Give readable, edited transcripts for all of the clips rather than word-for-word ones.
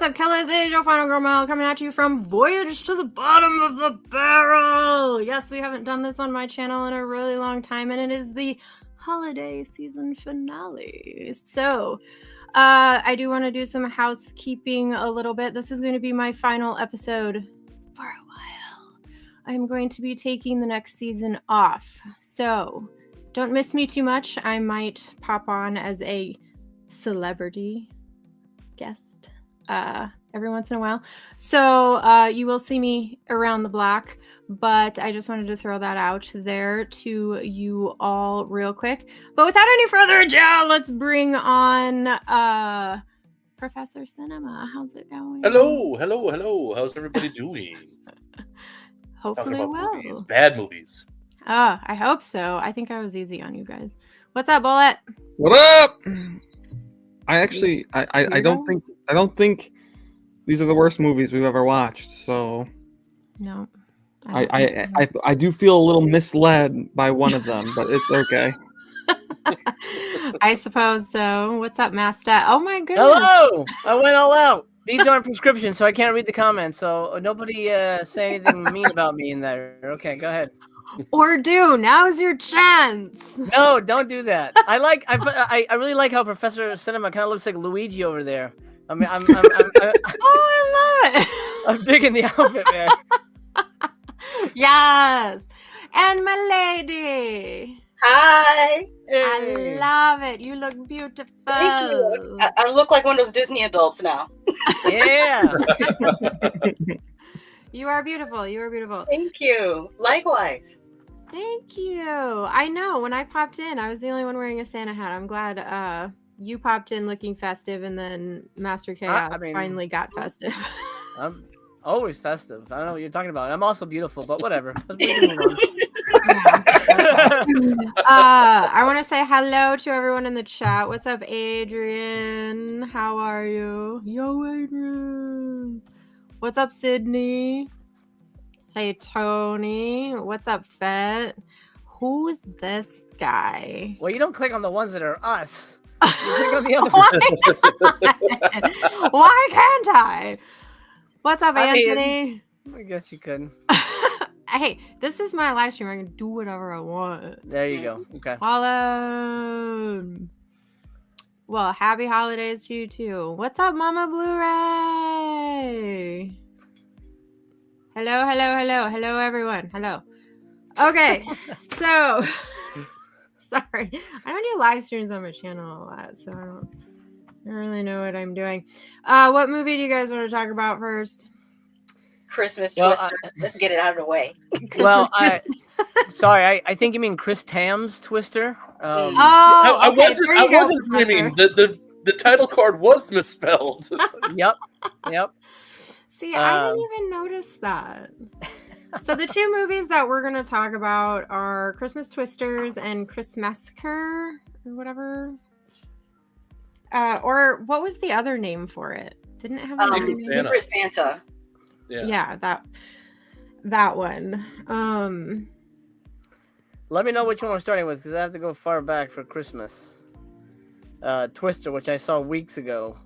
up, killers? It is your final girl Mel coming at you from Voyage to the Bottom of the Barrel. Yes, we haven't done this on my channel in a really long time, and it is the holiday season finale. So, I do want to do some housekeeping a little bit. This is going to be my final episode for a while. I'm going to be taking the next season off. So, don't miss me too much. I might pop on as a celebrity guest every once in a while. So you will see me around the block, but I just wanted to throw that out there to you all real quick. But without any further ado, let's bring on Professor Cinema. How's it going? Hello. How's everybody doing? Hopefully well. Movies, bad movies. I hope so. I think I was easy on you guys. What's up, Bullet? What up? I don't think these are the worst movies we've ever watched. So no, I do feel a little misled by one of them, but it's okay. I suppose so. What's up, Master? Oh my goodness! Hello! I went all out. These aren't prescriptions, so I can't read the comments. So nobody say anything mean about me in there. Okay, go ahead. Or do. Now's your chance. No, don't do that. I really like how Professor Cinema kind of looks like Luigi over there. I mean, oh, I love it. I'm digging the outfit, man. Yes. And my lady. Hi. I love it. You look beautiful. Thank you. I look like one of those Disney adults now. Yeah. You are beautiful. You are beautiful. Thank you. Likewise. Thank you. I know. When I popped in, I was the only one wearing a Santa hat. I'm glad you popped in looking festive, and then Master Chaos finally got festive. I'm always festive. I don't know what you're talking about. I'm also beautiful, but whatever. I want to say hello to everyone in the chat. What's up, Adrian? How are you? Yo, Adrian. What's up, Sydney? Hey, Tony. What's up, Fett? Who's this guy? Well, you don't click on the ones that are us. You click on the other ones. Why can't I? What's up, Anthony? I guess you could. Hey, this is my live stream. I can do whatever I want. There you go. Okay. Hello. Well, happy holidays to you too. What's up, Mama Blu-ray? Hello, everyone. Hello. Okay, so sorry, I don't do live streams on my channel a lot, so I don't really know what I'm doing. What movie do you guys want to talk about first? Christmas Twister. Let's get it out of the way. Sorry, I think you mean Chris Tam's Twister. I wasn't dreaming. The title card was misspelled. Yep. See, I didn't even notice that. So the two movies that we're going to talk about are Christmas Twisters and Christmassacre or whatever. Or what was the other name for it? Didn't it have a name? Secret Santa. Yeah, that one. Let me know which one we're starting with, because I have to go far back for Christmas. Twister, which I saw weeks ago.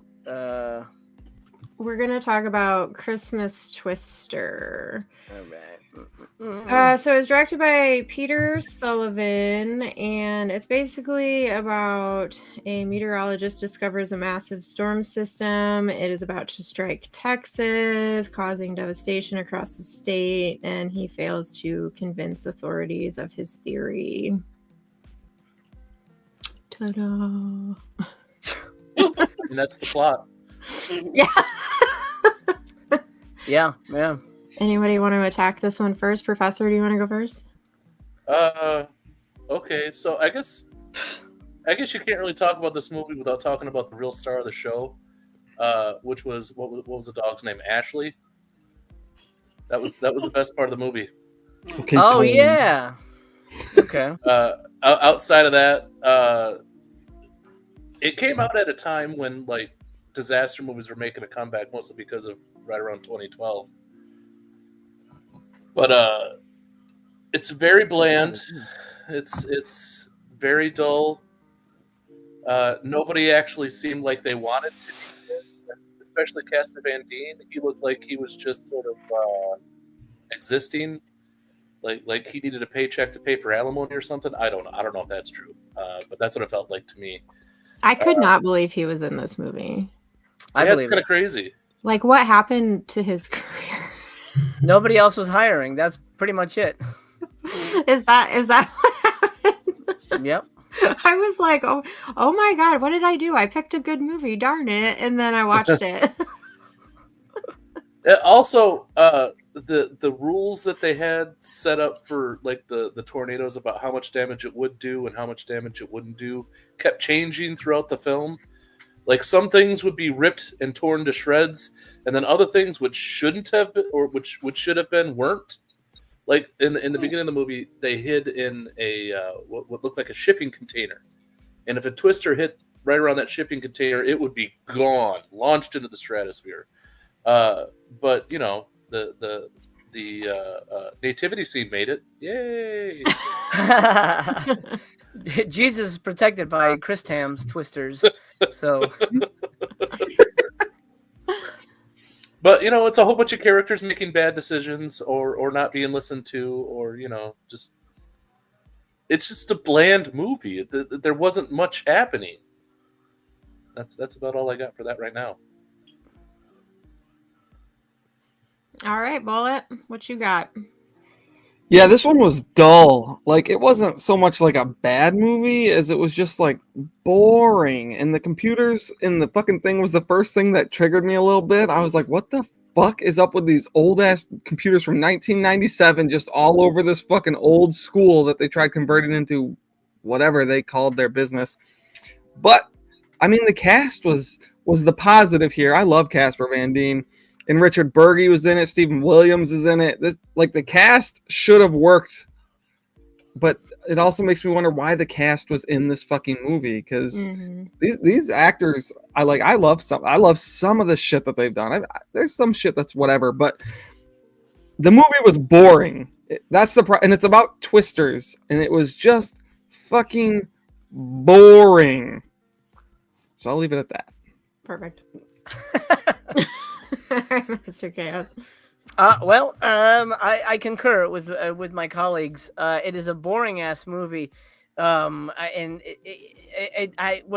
We're going to talk about Christmas Twister. All right. So it was directed by Peter Sullivan, and it's basically about a meteorologist discovers a massive storm system. It is about to strike Texas, causing devastation across the state, and he fails to convince authorities of his theory. Ta-da! And that's the plot. Yeah. Anybody want to attack this one first? Professor, do you want to go first? Okay, so I guess you can't really talk about this movie without talking about the real star of the show, which was what was the dog's name? Ashley. That was the best part of the movie. Okay, oh yeah. Okay. Outside of that, it came out at a time when like disaster movies were making a comeback, mostly because of right around 2012. But it's very bland. It's very dull. Nobody actually seemed like they wanted to be especially Casper Van Dien, he looked like he was just sort of existing, like he needed a paycheck to pay for alimony or something. I don't know if that's true, but that's what it felt like to me. I could not believe he was in this movie. I believe kind it. of crazy. Like, what happened to his career? Nobody else was hiring. That's pretty much it. Is that what happened? Yep. I was like, oh my God, what did I do? I picked a good movie, darn it. And then I watched it. Also, the rules that they had set up for like the tornadoes about how much damage it would do and how much damage it wouldn't do kept changing throughout the film. Like some things would be ripped and torn to shreds, and then other things which shouldn't have been, or which should have been, weren't. Like in the beginning of the movie, they hid in a what looked like a shipping container, and if a twister hit right around that shipping container, it would be gone, launched into the stratosphere. But you know, the nativity scene made it. Yay! Jesus is protected by Chris Tam's twisters. So, but you know, it's a whole bunch of characters making bad decisions or not being listened to, or you know, it's just a bland movie. There wasn't much happening. That's about all I got for that right now. All right, Bullet, what you got? Yeah, this one was dull. Like, it wasn't so much like a bad movie as it was just like boring. And the computers in the fucking thing was the first thing that triggered me a little bit. I was like, what the fuck is up with these old ass computers from 1997 just all over this fucking old school that they tried converting into whatever they called their business? But I mean, the cast was the positive here. I love Casper Van Dien. And Richard Burgi was in it. Stephen Williams is in it. The cast should have worked, but it also makes me wonder why the cast was in this fucking movie. Because these actors, I love some of the shit that they've done. There's some shit that's whatever, but the movie was boring. That's the and it's about twisters, and it was just fucking boring. So I'll leave it at that. Perfect. Mr. Chaos. I concur with my colleagues. It is a boring ass movie. When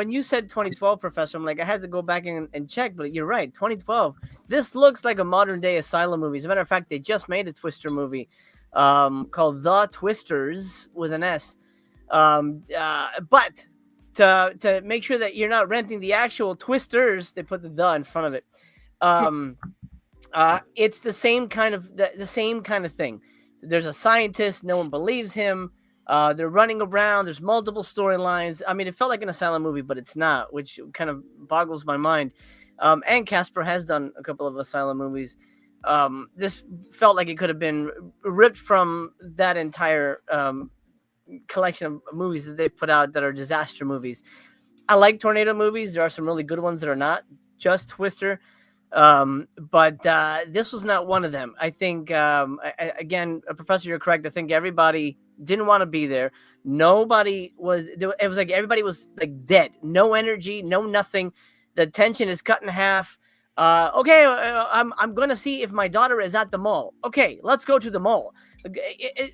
you said 2012, Professor, I'm like, I had to go back and check, but you're right, 2012. This looks like a modern day Asylum movie. As a matter of fact, they just made a Twister movie called The Twisters with an S. But to make sure that you're not renting the actual Twisters, they put the in front of it. It's the same kind of thing. There's a scientist, no one believes him. They're running around. There's multiple storylines. I mean, it felt like an Asylum movie, but it's not, which kind of boggles my mind. And Casper has done a couple of Asylum movies. This felt like it could have been ripped from that entire collection of movies that they've put out that are disaster movies. I like tornado movies. There are some really good ones that are not just Twister. But this was not one of them. I think, again, Professor, you're correct. I think everybody didn't want to be there. Nobody was, it was like everybody was like dead. No energy, no nothing. The tension is cut in half. I'm going to see if my daughter is at the mall. Okay, let's go to the mall.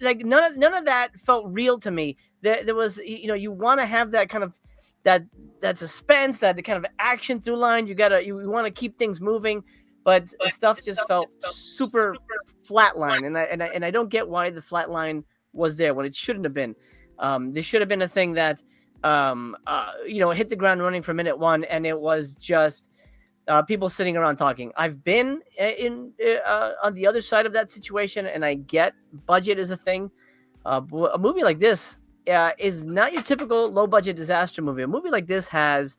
Like none of that felt real to me. There was, you want to have that kind of, that suspense, that kind of action through line. You want to keep things moving, but stuff just felt super flatline, and I don't get why the flatline was there when it shouldn't have been. This should have been a thing that hit the ground running for minute one, and it was just people sitting around talking. I've been on the other side of that situation, and I get budget is a thing. A movie like this is not your typical low budget disaster movie. A movie like this has,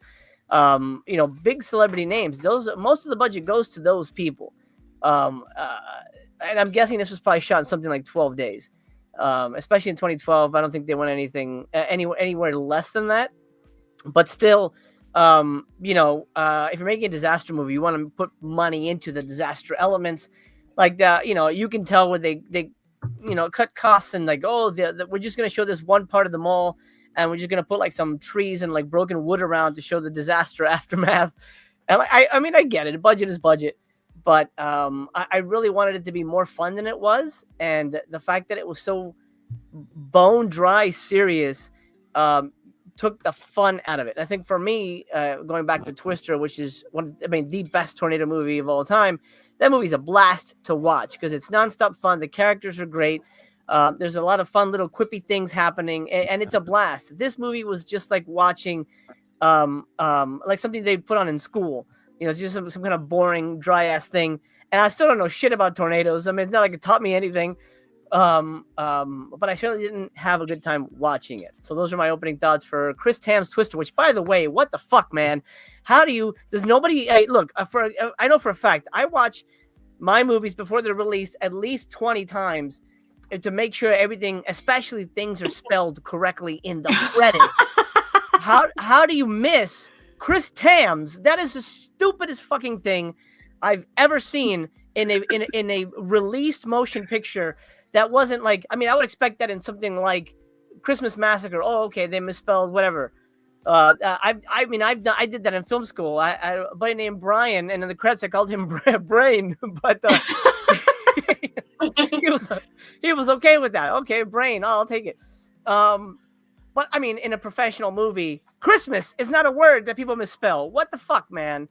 big celebrity names. Most of the budget goes to those people. And I'm guessing this was probably shot in something like 12 days. Especially in 2012, I don't think they went anywhere less than that. But still, if you're making a disaster movie, you want to put money into the disaster elements. Like, you can tell where they cut costs and like, we're just going to show this one part of the mall, and we're just going to put like some trees and like broken wood around to show the disaster aftermath. And I mean, I get it. Budget is budget. But I really wanted it to be more fun than it was. And the fact that it was so bone dry serious took the fun out of it. I think for me, going back to Twister, which is the best tornado movie of all time, that movie's a blast to watch because it's nonstop fun. The characters are great. There's a lot of fun little quippy things happening, and it's a blast. This movie was just like watching like something they put on in school. It's just some kind of boring, dry ass thing. And I still don't know shit about tornadoes. I mean, it's not like it taught me anything. But I certainly didn't have a good time watching it. So those are my opening thoughts for Chris Tam's Twister, which, by the way, what the fuck, man? Does nobody, look, I know for a fact, I watch my movies before they're released at least 20 times to make sure everything, especially things are spelled correctly in the credits. How do you miss Chris Tam's? That is the stupidest fucking thing I've ever seen in a released motion picture. That wasn't like, I mean, I would expect that in something like Christmas Massacre. Oh, okay, they misspelled whatever. I did that in film school. I buddy named Brian, and in the credits I called him Brain, but he was okay with that. Okay, Brain, I'll take it. But I mean, in a professional movie, Christmas is not a word that people misspell. What the fuck, man?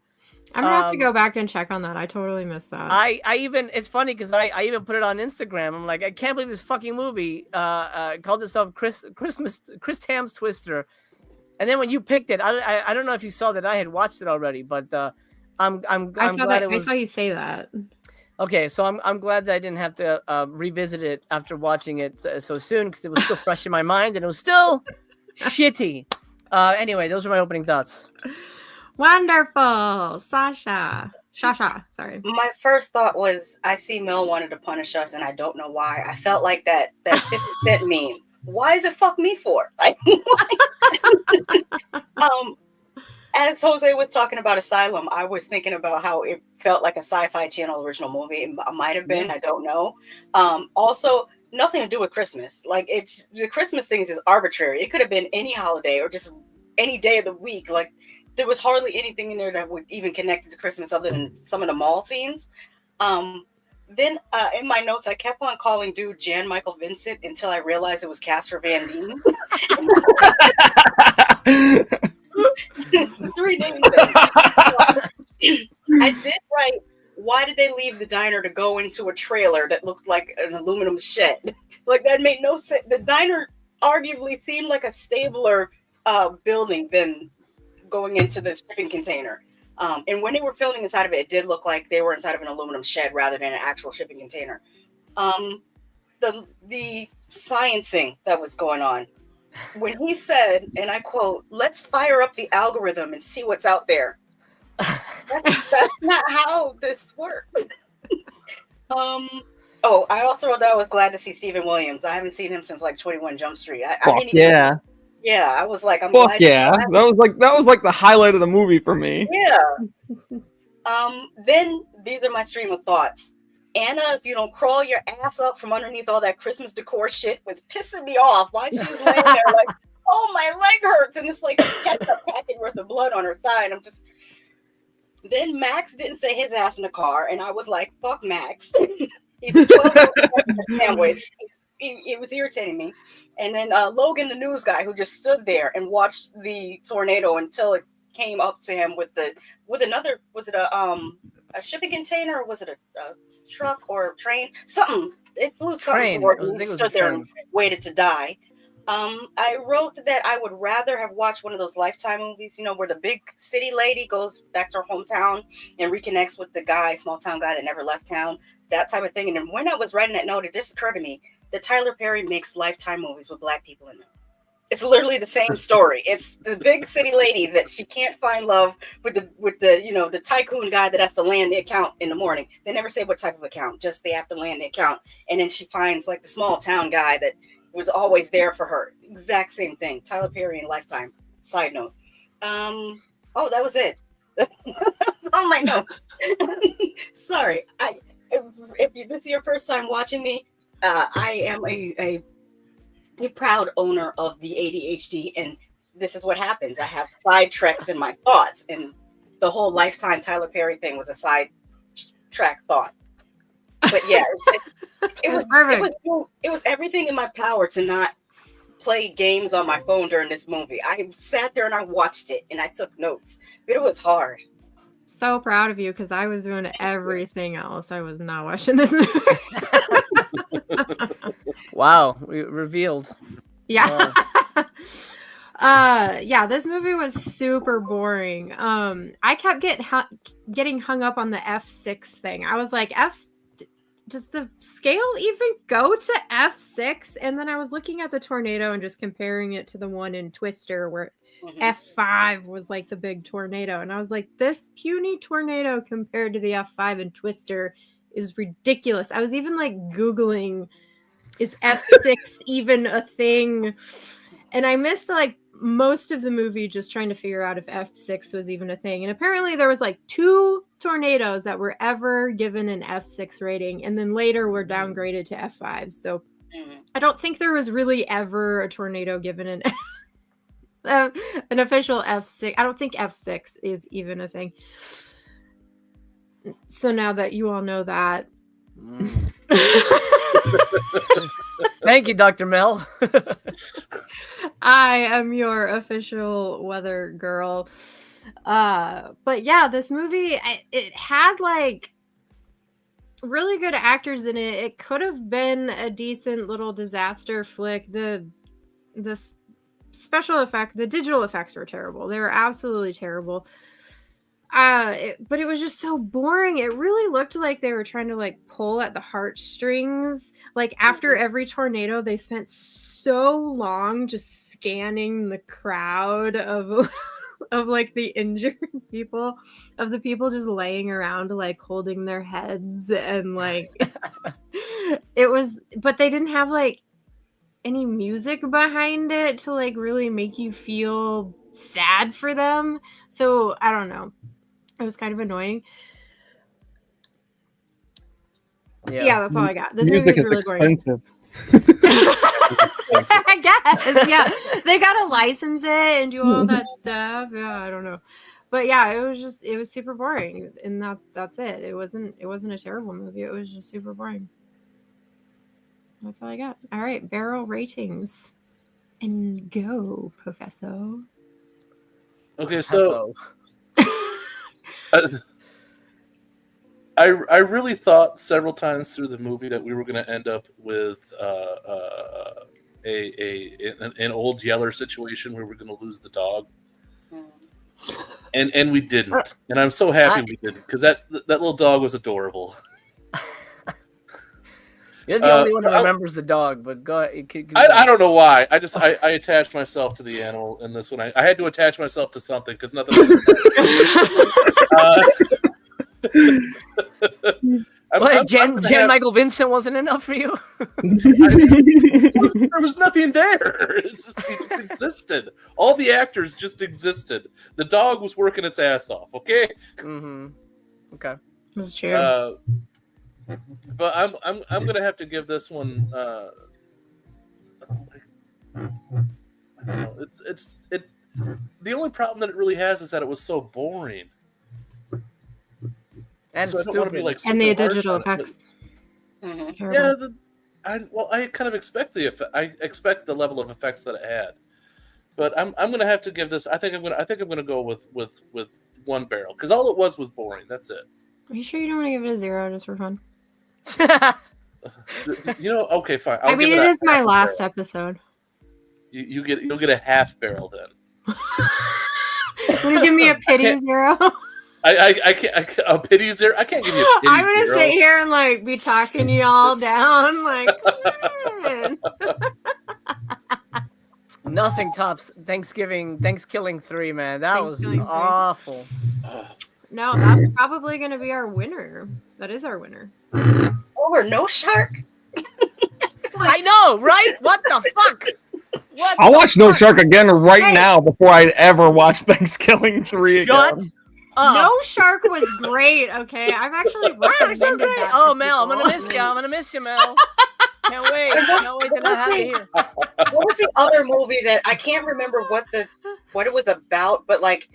I'm gonna have to go back and check on that. I totally missed that. It's funny because I even put it on Instagram. I'm like, I can't believe this fucking movie called itself Chris Tam's Twister. And then when you picked it, I don't know if you saw that I had watched it already, but I'm glad I saw you say that. Okay, so I'm glad that I didn't have to revisit it after watching it so soon because it was still fresh in my mind and it was still shitty. Anyway, those are my opening thoughts. Wonderful. Shasha, sorry. My first thought was, I see Mel wanted to punish us, and I don't know why. I felt like that 50 Cent meme. Why is it fuck me for? Like, as Jose was talking about Asylum, I was thinking about how it felt like a Sci-Fi Channel original movie. It might have been, I don't know. Also, nothing to do with Christmas. Like, it's the Christmas thing is just arbitrary. It could have been any holiday or just any day of the week. Like, there was hardly anything in there that would even connect it to Christmas other than some of the mall scenes. Then in my notes, I kept on calling dude Jan Michael Vincent until I realized it was Casper Van Dien. 3 days. I did write, why did they leave the diner to go into a trailer that looked like an aluminum shed? Like, that made no sense. The diner arguably seemed like a stabler building than going into the shipping container. And when they were filming inside of it, it did look like they were inside of an aluminum shed rather than an actual shipping container. The sciencing that was going on. When he said, and I quote, "Let's fire up the algorithm and see what's out there." That's not how this works. Oh, I also wrote that I was glad to see Stephen Williams. I haven't seen him since like 21 Jump Street. Yeah, I was like, I'm Fuck glad. Yeah, that was like the highlight of the movie for me. Yeah. Then these are my stream of thoughts. Anna, if you don't crawl your ass up from underneath all that Christmas decor shit, was pissing me off. Why she's laying there like, oh, my leg hurts, and it's like a ketchup packet worth of blood on her thigh, and I'm just. Then Max didn't say his ass in the car, and I was like, fuck Max. He's a 12-year-old sandwich. It was irritating me. And then Logan, the news guy, who just stood there and watched the tornado until it came up to him with another. Was it a shipping container, or was it a truck or a train? Something. It blew something toward him. He stood there and waited to die. I wrote that I would rather have watched one of those Lifetime movies, where the big city lady goes back to her hometown and reconnects with the small town guy that never left town. That type of thing. And then when I was writing that note, it just occurred to me that Tyler Perry makes Lifetime movies with Black people in them. It's literally the same story. It's the big city lady that she can't find love with the tycoon guy that has to land the account in the morning. They never say what type of account, just they have to land the account. And then she finds like the small town guy that was always there for her. Exact same thing. Tyler Perry in Lifetime. Side note. That was it. On my note. Sorry. If this is your first time watching me, I am a proud owner of the ADHD, and this is what happens. I have sidetracks in my thoughts, and the whole Lifetime Tyler Perry thing was a side track thought. But yeah, it was perfect. It was everything in my power to not play games on my phone during this movie. I sat there and I watched it and I took notes, but it was hard. So proud of you because I was doing everything else. I was not watching this movie. Wow, we revealed. Yeah. Yeah, this movie was super boring. I kept getting hung up on the F6 thing. I was like, does the scale even go to F6? And then I was looking at the tornado and just comparing it to the one in Twister where F5 was like the big tornado. And I was like, this puny tornado compared to the F5 in Twister is ridiculous. I was even like Googling, is F6 even a thing? And I missed like most of the movie just trying to figure out if F6 was even a thing. And apparently there was like 2 tornadoes that were ever given an F6 rating and then later were downgraded to F5. So I don't think there was really ever a tornado given an official F6. I don't think F6 is even a thing. So now that you all know that. Thank you, Dr. Mel. I am your official weather girl. But yeah, this movie, it had like really good actors in it. It could have been a decent little disaster flick. The special effect, the digital effects were terrible. They were absolutely terrible. But it was just so boring. It really looked like they were trying to like pull at the heartstrings. Like after every tornado, they spent so long just scanning the crowd of like the injured people, of the people just laying around like holding their heads and like but they didn't have like any music behind it to like really make you feel sad for them. So I don't know. It was kind of annoying. Yeah, that's all I got. This movie is really boring. Expensive. I guess, yeah. They gotta license it and do all that stuff. Yeah, I don't know. But yeah, it was super boring. And that's it. It wasn't a terrible movie. It was just super boring. That's all I got. All right, barrel ratings. And go, Professor. Okay, so I really thought several times through the movie that we were going to end up with an old Yeller situation where we're going to lose the dog, and we didn't. And I'm so happy we didn't because that little dog was adorable. You're the only one who remembers the dog, but go ahead. I don't know why. I attached myself to the animal in this one. I had to attach myself to something because nothing. Jan Michael Vincent wasn't enough for you? There was nothing there. It just existed. All the actors just existed. The dog was working its ass off. Okay. Mm-hmm. Okay. This is true. But I'm gonna have to give this one. I don't know. It's the only problem that it really has is that it was so boring. And so I don't want to be like and the super harsh digital on it, effects. but, yeah, I kind of expect I expect the level of effects that it had, but I'm gonna have to give this. I think I'm gonna go with 1 barrel because all it was boring. That's it. Are you sure you don't want to give it a 0 just for fun? Okay, fine. I mean, it is my last episode. You'll get a half barrel then. Will you give me a pity 0? I can't a pity 0. I can't give you a pity 0. I'm gonna sit here and like be talking you all down, like. Nothing tops Thanksgiving 3, man. That was awful. No, that's probably gonna be our winner. That is our winner. Over No Shark? I know, right? What the fuck? I'll watch No Shark again right now before I ever watch Thanksgiving 3 again. Shut up. No Shark was great, okay? I've actually recommended that. Oh, Mel, I'm gonna miss you, Mel. Can't wait to not have you here. What was the other movie that I can't remember what it was about, but like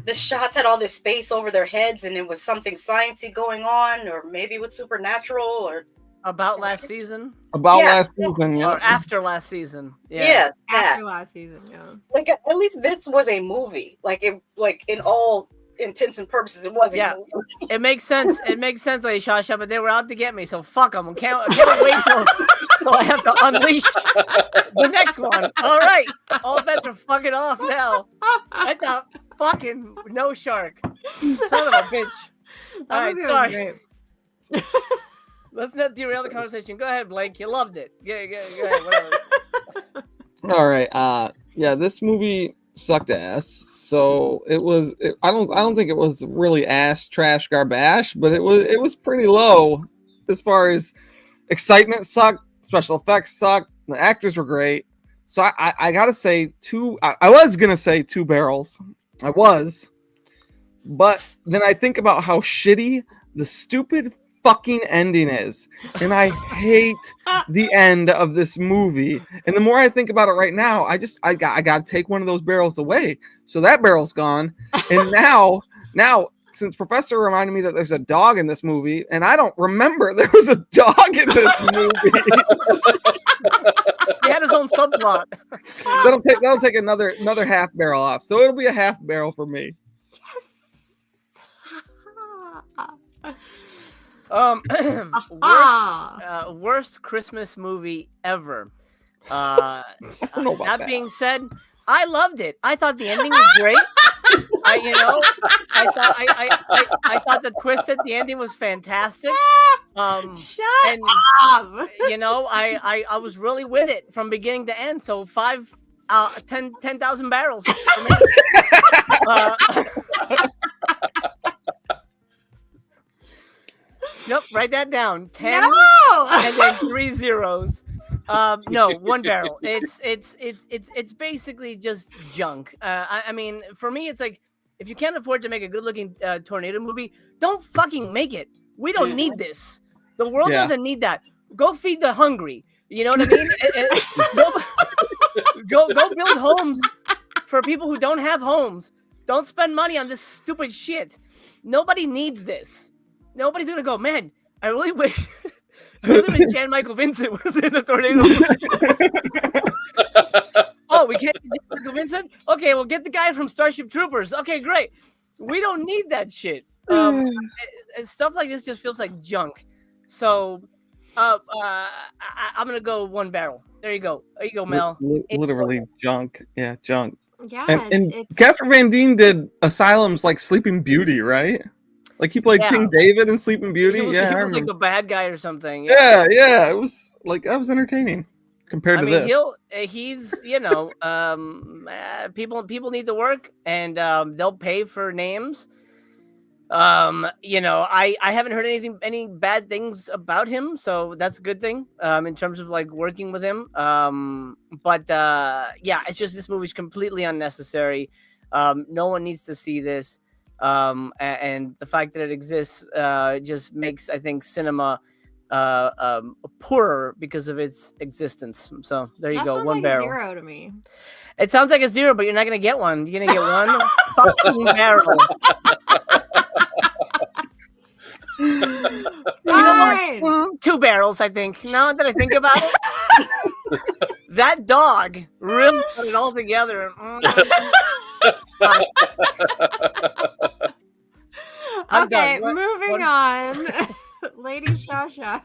the shots had all this space over their heads, and it was something sciencey going on, or maybe it was supernatural, or About last season? About Yes, last yes. season, Or yeah. after last season? yeah, that. After last season, yeah. Like at least this was a movie. Like in all intents and purposes, it was a movie. It makes sense. It makes sense, Lady Shasha, but they were out to get me, so fuck them. I can't wait till I have to unleash the next one. All right. All bets are fucking off now. I thought fucking no shark. Son of a bitch. All right, sorry. Let's not derail the conversation. Go ahead, Blake. You loved it. Go ahead, whatever. All right. Yeah, this movie sucked ass. So I don't think it was really ass trash garbage, but it was pretty low as far as excitement sucked, special effects sucked, the actors were great. So I gotta say I was gonna say 2 barrels. I was, but then I think about how shitty the stupid fucking ending is, and I hate the end of this movie. And the more I think about it right now, I gotta take one of those barrels away. So that barrel's gone, and now since Professor reminded me that there's a dog in this movie, and I don't remember there was a dog in this movie. He had his own subplot. that'll take another half barrel off. So it'll be a half barrel for me. Worst Christmas movie ever. don't know about that. Being said, I loved it. I thought the ending was great. I thought the twist at the ending was fantastic. Shut and, up. I was really with it from beginning to end. So 10,000 barrels for me. Nope, write that down. 10 No! and then 3 zeros. No, 1 barrel. It's basically just junk. I mean, for me, it's like if you can't afford to make a good-looking tornado movie, don't fucking make it. We don't need this. The world doesn't need that. Go feed the hungry. You know what I mean? Go build homes for people who don't have homes. Don't spend money on this stupid shit. Nobody needs this. Nobody's gonna go, man. I really wish Jan Michael Vincent was in the tornado. Oh, we can't get Jan Michael Vincent? Okay, we'll get the guy from Starship Troopers. Okay, great. We don't need that shit. Stuff like this just feels like junk. So, I'm gonna go 1 barrel. There you go. There you go, Mel. Literally junk. Yeah, junk. Yeah, And it's Casper Van Dien did Asylum's like Sleeping Beauty, right? Like he played King David in Sleeping Beauty. He was like the bad guy or something. Yeah. It was like that was entertaining compared to this. He's people need to work, and they'll pay for names. I haven't heard any bad things about him, so that's a good thing. In terms of like working with him. But it's just this movie's completely unnecessary. No one needs to see this. And the fact that it exists just makes, I think, cinema poorer because of its existence. So there you go, 1 barrel. A 0 to me. It sounds like a 0, but you're not gonna get one. You're gonna get 1 fucking barrel. Fine. 2 barrels, I think. Now that I think about it, that dog really put it all together. Okay, moving on. Lady Shasha.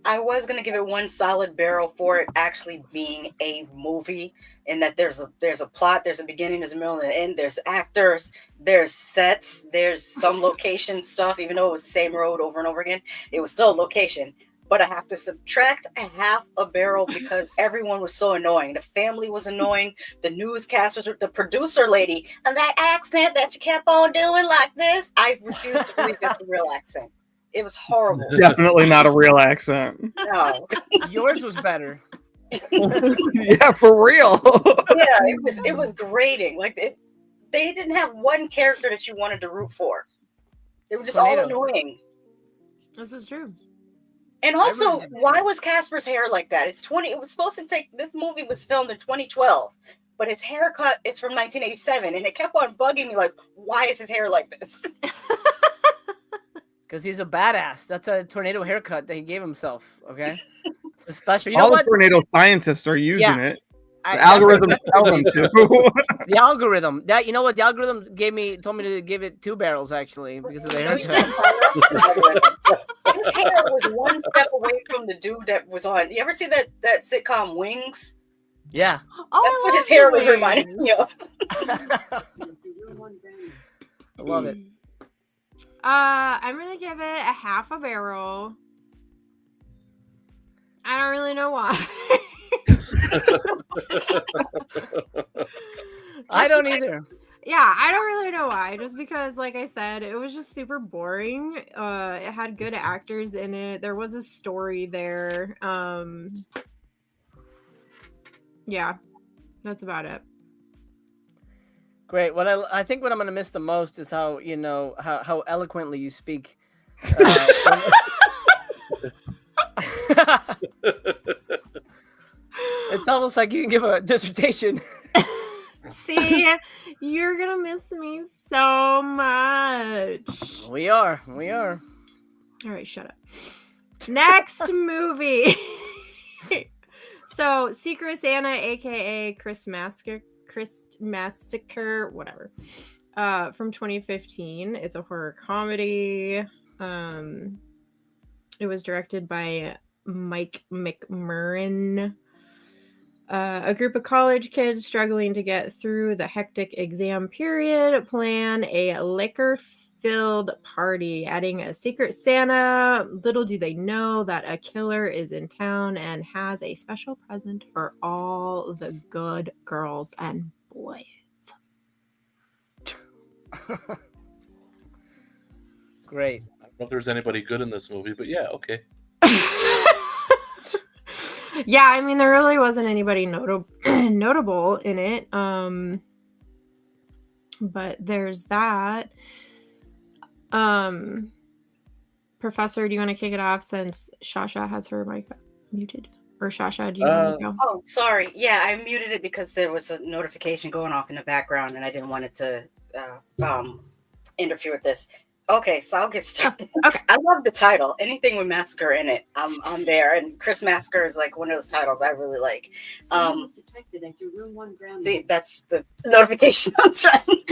I was gonna give it 1 solid barrel for it actually being a movie, in that there's a plot, there's a beginning, there's a middle, and an end. There's actors, there's sets, there's some location stuff. Even though it was the same road over and over again, it was still a location. But I have to subtract a half a barrel because everyone was so annoying. The family was annoying. The newscasters, the producer lady, and that accent that you kept on doing like this. I refuse to believe it's a real accent. It was horrible. Definitely not a real accent. No. Yours was better. Yeah, for real. Yeah, it was grating. Like they didn't have one character that you wanted to root for. They were just all annoying. This is true. And also, why was Casper's hair like that? It was supposed to take. This movie was filmed in 2012. but his haircut is from 1987, and it kept on bugging me like, why is his hair like this? Because he's a badass. That's a tornado haircut that he gave himself. Okay, it's a special. You know All what? the tornado scientists are using it. The That's algorithm tell them to. the algorithm. That you know what? The algorithm told me to give it 2 barrels actually because of the haircut. His hair was one step away from the dude that was on. You ever see that sitcom Wings? Yeah. Oh, That's what his hair was reminding me of. I love it. I'm gonna give it a half a barrel. I don't really know why. I don't either. Yeah, I don't really know why. Just because, like I said, it was just super boring. It had good actors in it. There was a story there. Yeah, that's about it. Great. What I think what I'm gonna miss the most is how how eloquently you speak. It's almost like you can give a dissertation. See, you're gonna miss me so much. We are. All right, shut up. Next movie. So, Secret Santa, aka Christmas Massacre, whatever. From 2015. It's a horror comedy. It was directed by Mike McMurrin. A group of college kids struggling to get through the hectic exam period plan a liquor-filled party, adding a secret Santa. Little do they know that a killer is in town and has a special present for all the good girls and boys. Great. I don't know if there's anybody good in this movie, but yeah, okay. Yeah, I mean, there really wasn't anybody notable in it. But there's that. Professor, do you want to kick it off since Shasha has her mic muted? Or Shasha, do you want to go? Oh, sorry. Yeah, I muted it because there was a notification going off in the background, and I didn't want it to interfere with this. Okay, so I'll get started. Okay. I love the title. Anything with Massacre in it, I'm there. And Christmassacre is like one of those titles I really like. Was detected at your room 1 ground. That's the notification I'm trying.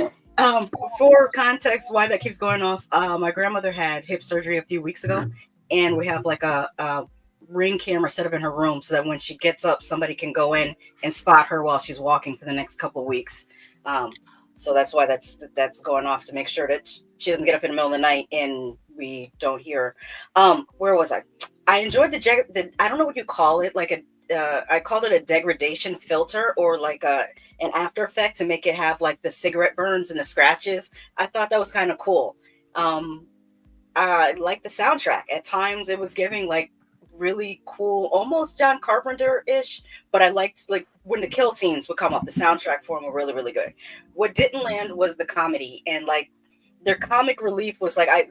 For context, why that keeps going off, my grandmother had hip surgery a few weeks ago, and we have like a ring camera set up in her room so that when she gets up, somebody can go in and spot her while she's walking for the next couple of weeks. So that's why that's going off, to make sure that she doesn't get up in the middle of the night and we don't hear her. Where was I? I enjoyed the I don't know what you call it, like I called it a degradation filter, or like an after effect to make it have like the cigarette burns and the scratches. I thought that was kind of cool. I liked the soundtrack. At times it was giving like really cool, almost John Carpenter-ish, but I liked like when the kill scenes would come up, the soundtrack for them were really, really good. What didn't land was the comedy, and like their comic relief was like, I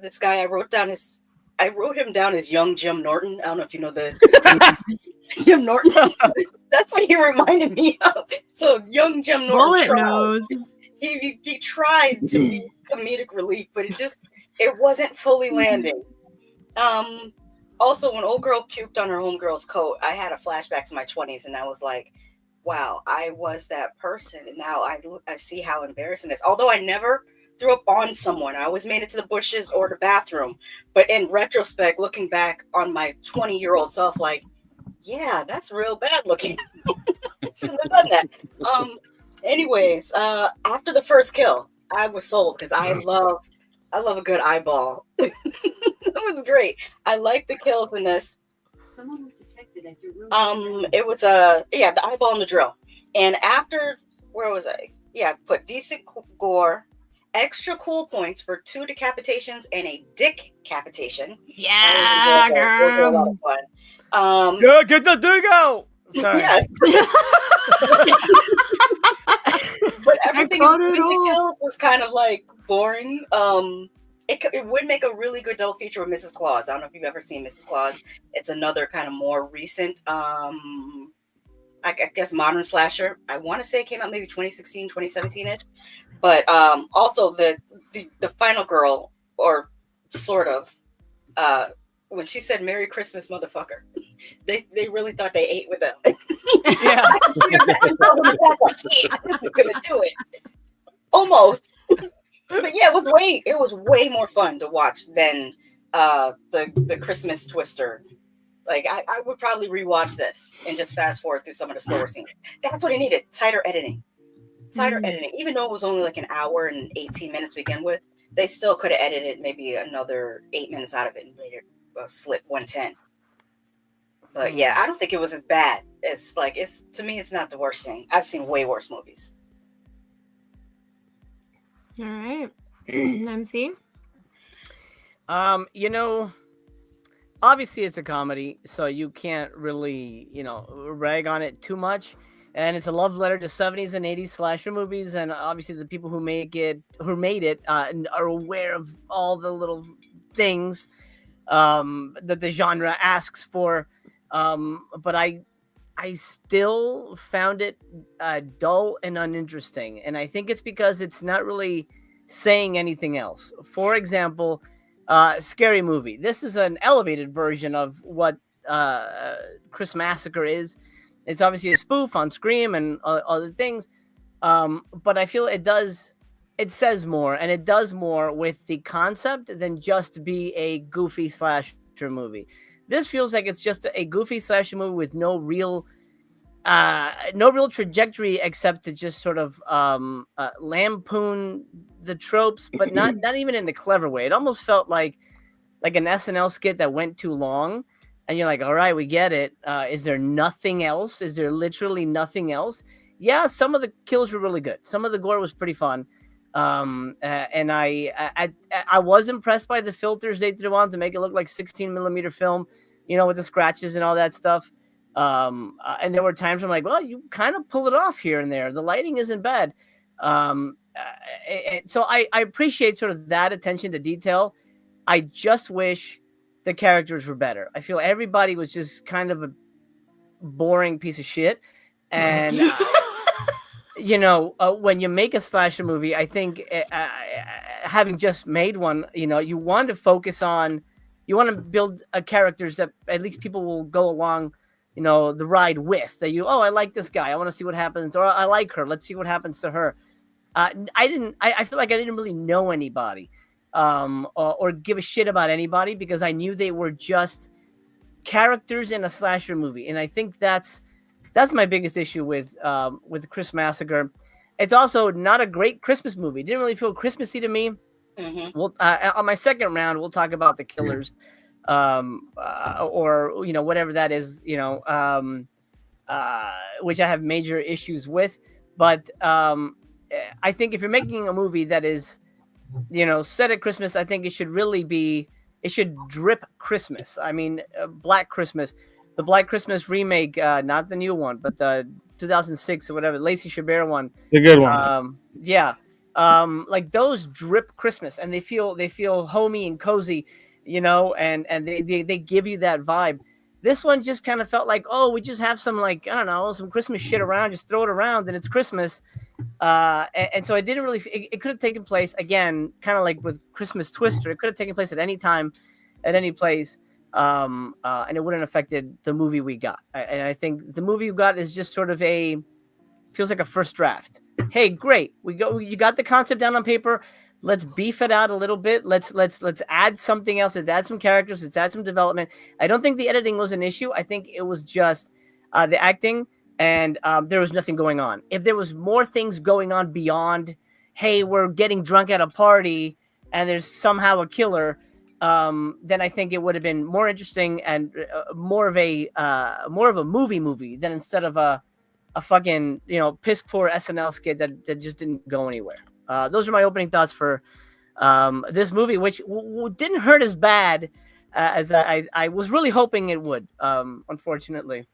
wrote him down as young Jim Norton. I don't know if you know the Jim Norton. That's what he reminded me of. So young Jim Norton. Bullet nose. He tried to be comedic relief, but it wasn't fully landing. Also, when old girl puked on her homegirl's coat, I had a flashback to my 20s, and I was like, wow, I was that person. And now I see how embarrassing it is. Although I never threw up on someone, I always made it to the bushes or the bathroom. But in retrospect, looking back on my 20-year-old self, like, yeah, that's real bad looking. Shouldn't have done that. Anyways, after the first kill, I was sold because I love a good eyeball. It was great. I like the kills in this. Someone was detected at your room. It was the eyeball and the drill. And after, where was I? Yeah, put decent gore, extra cool points for 2 decapitations and a dick capitation. Yeah, girl. A lot of fun. Get the dig out. Sorry. Yes. But everything in the kills was kind of like boring. It would make a really good double feature with Mrs. Claus. I don't know if you've ever seen Mrs. Claus. It's another kind of more recent I guess modern slasher. I want to say it came out maybe 2016, 2017ish. But also the final girl, or sort of, when she said "Merry Christmas, motherfucker," they really thought they ate with them. Yeah. I was gonna do it. Almost. But yeah, it was way more fun to watch than the Christmas Twister. Like I would probably rewatch this and just fast forward through some of the slower scenes. That's what it needed. Tighter editing. Even though it was only like an hour and 18 minutes to begin with, they still could have edited maybe another 8 minutes out of it and made it slip 110. But yeah, I don't think it was as bad. To me, it's not the worst thing. I've seen way worse movies. All right. MC? You know, obviously it's a comedy, so you can't really, rag on it too much. And it's a love letter to 70s and 80s slasher movies, and obviously the people who made it are aware of all the little things that the genre asks for. But I still found it dull and uninteresting, and I think it's because it's not really saying anything else. For example, Scary Movie. This is an elevated version of what Christmas Massacre is. It's obviously a spoof on Scream and other things, but I feel it says more, and it does more with the concept than just be a goofy slasher movie. This feels like it's just a goofy slasher movie with no real trajectory except to just sort of lampoon the tropes, but not even in a clever way. It almost felt like an SNL skit that went too long. And you're like, all right, we get it. Is there nothing else? Is there literally nothing else? Yeah, some of the kills were really good. Some of the gore was pretty fun. And I was impressed by the filters they threw on to make it look like 16 millimeter film, with the scratches and all that stuff. And there were times where I'm like, well, you kind of pull it off here and there. The lighting isn't bad. So I appreciate sort of that attention to detail. I just wish the characters were better. I feel everybody was just kind of a boring piece of shit. And, when you make a slasher movie, I think having just made one, you want to focus on, you want to build characters that at least people will go along, the ride with. That I like this guy. I want to see what happens. Or I like her. Let's see what happens to her. I feel like I didn't really know anybody. Or give a shit about anybody because I knew they were just characters in a slasher movie, and I think that's my biggest issue with the Christmas Massacre. It's also not a great Christmas movie. It didn't really feel Christmassy to me. Mm-hmm. We'll on my second round we'll talk about the killers, or whatever that is, which I have major issues with. But I think if you're making a movie that is set at Christmas, I think it should drip Christmas. I mean, Black Christmas, the Black Christmas remake, not the new one, but the 2006 or whatever, Lacey Chabert one. The good one. Yeah. Like those drip Christmas, and they feel homey and cozy, and they give you that vibe. This one just kind of felt like, we just have some, like, I don't know, some Christmas shit around, just throw it around and it's Christmas. And so it didn't really, it could have taken place, again, kind of like with Christmas Twister. It could have taken place at any time, at any place, and it wouldn't have affected the movie we got. And I think the movie we got is just sort of feels like a first draft. Hey, great. You got the concept down on paper. Let's beef it out a little bit. Let's add something else. Let's add some characters. Let's add some development. I don't think the editing was an issue. I think it was just the acting, and there was nothing going on. If there was more things going on beyond, hey, we're getting drunk at a party and there's somehow a killer, then I think it would have been more interesting and more of a movie than instead of a fucking piss poor SNL skit that just didn't go anywhere. Those are my opening thoughts for this movie, which didn't hurt as bad as I was really hoping it would, unfortunately.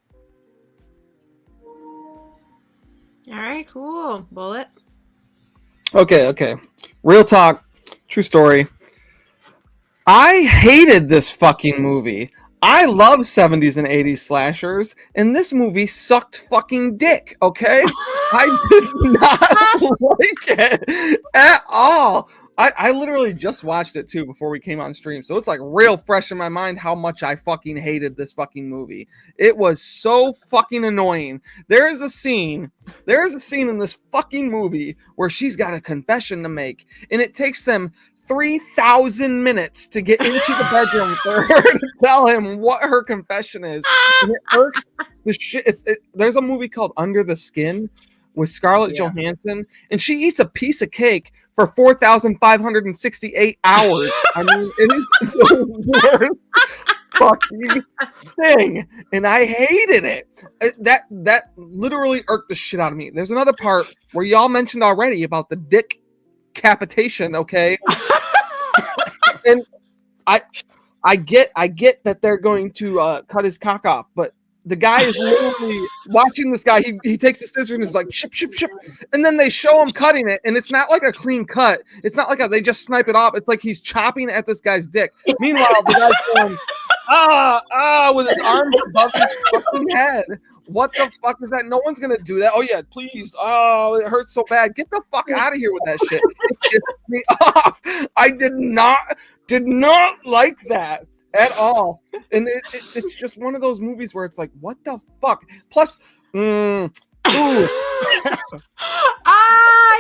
All right, cool. Bullet. Okay. Real talk, true story. I hated this fucking movie. I love 70s and 80s slashers, and this movie sucked fucking dick, okay? I did not like it at all. I literally just watched it too before we came on stream, so it's like real fresh in my mind how much I fucking hated this fucking movie. It was so fucking annoying. There's a scene in this fucking movie where she's got a confession to make, and it takes them 3,000 minutes to get into the bedroom for her to tell him what her confession is. And it irks the shit. There's a movie called Under the Skin with Scarlett Johansson, and she eats a piece of cake for 4,568 hours. I mean, it is the worst fucking thing, and I hated it. That literally irked the shit out of me. There's another part where y'all mentioned already about the dick capitation, okay? And I get that they're going to cut his cock off, but the guy is literally watching this guy. He takes the scissors and is like ship, and then they show him cutting it, and it's not like a clean cut. It's not like they just snipe it off. It's like he's chopping at this guy's dick. Meanwhile, the guy's going with his arms above his fucking head. What the fuck is that? No one's gonna do that. Oh yeah, please. Oh, it hurts so bad. Get the fuck out of here with that shit. It pissed me off. I did not like that at all. And it's just one of those movies where it's like, what the fuck? Plus, ooh.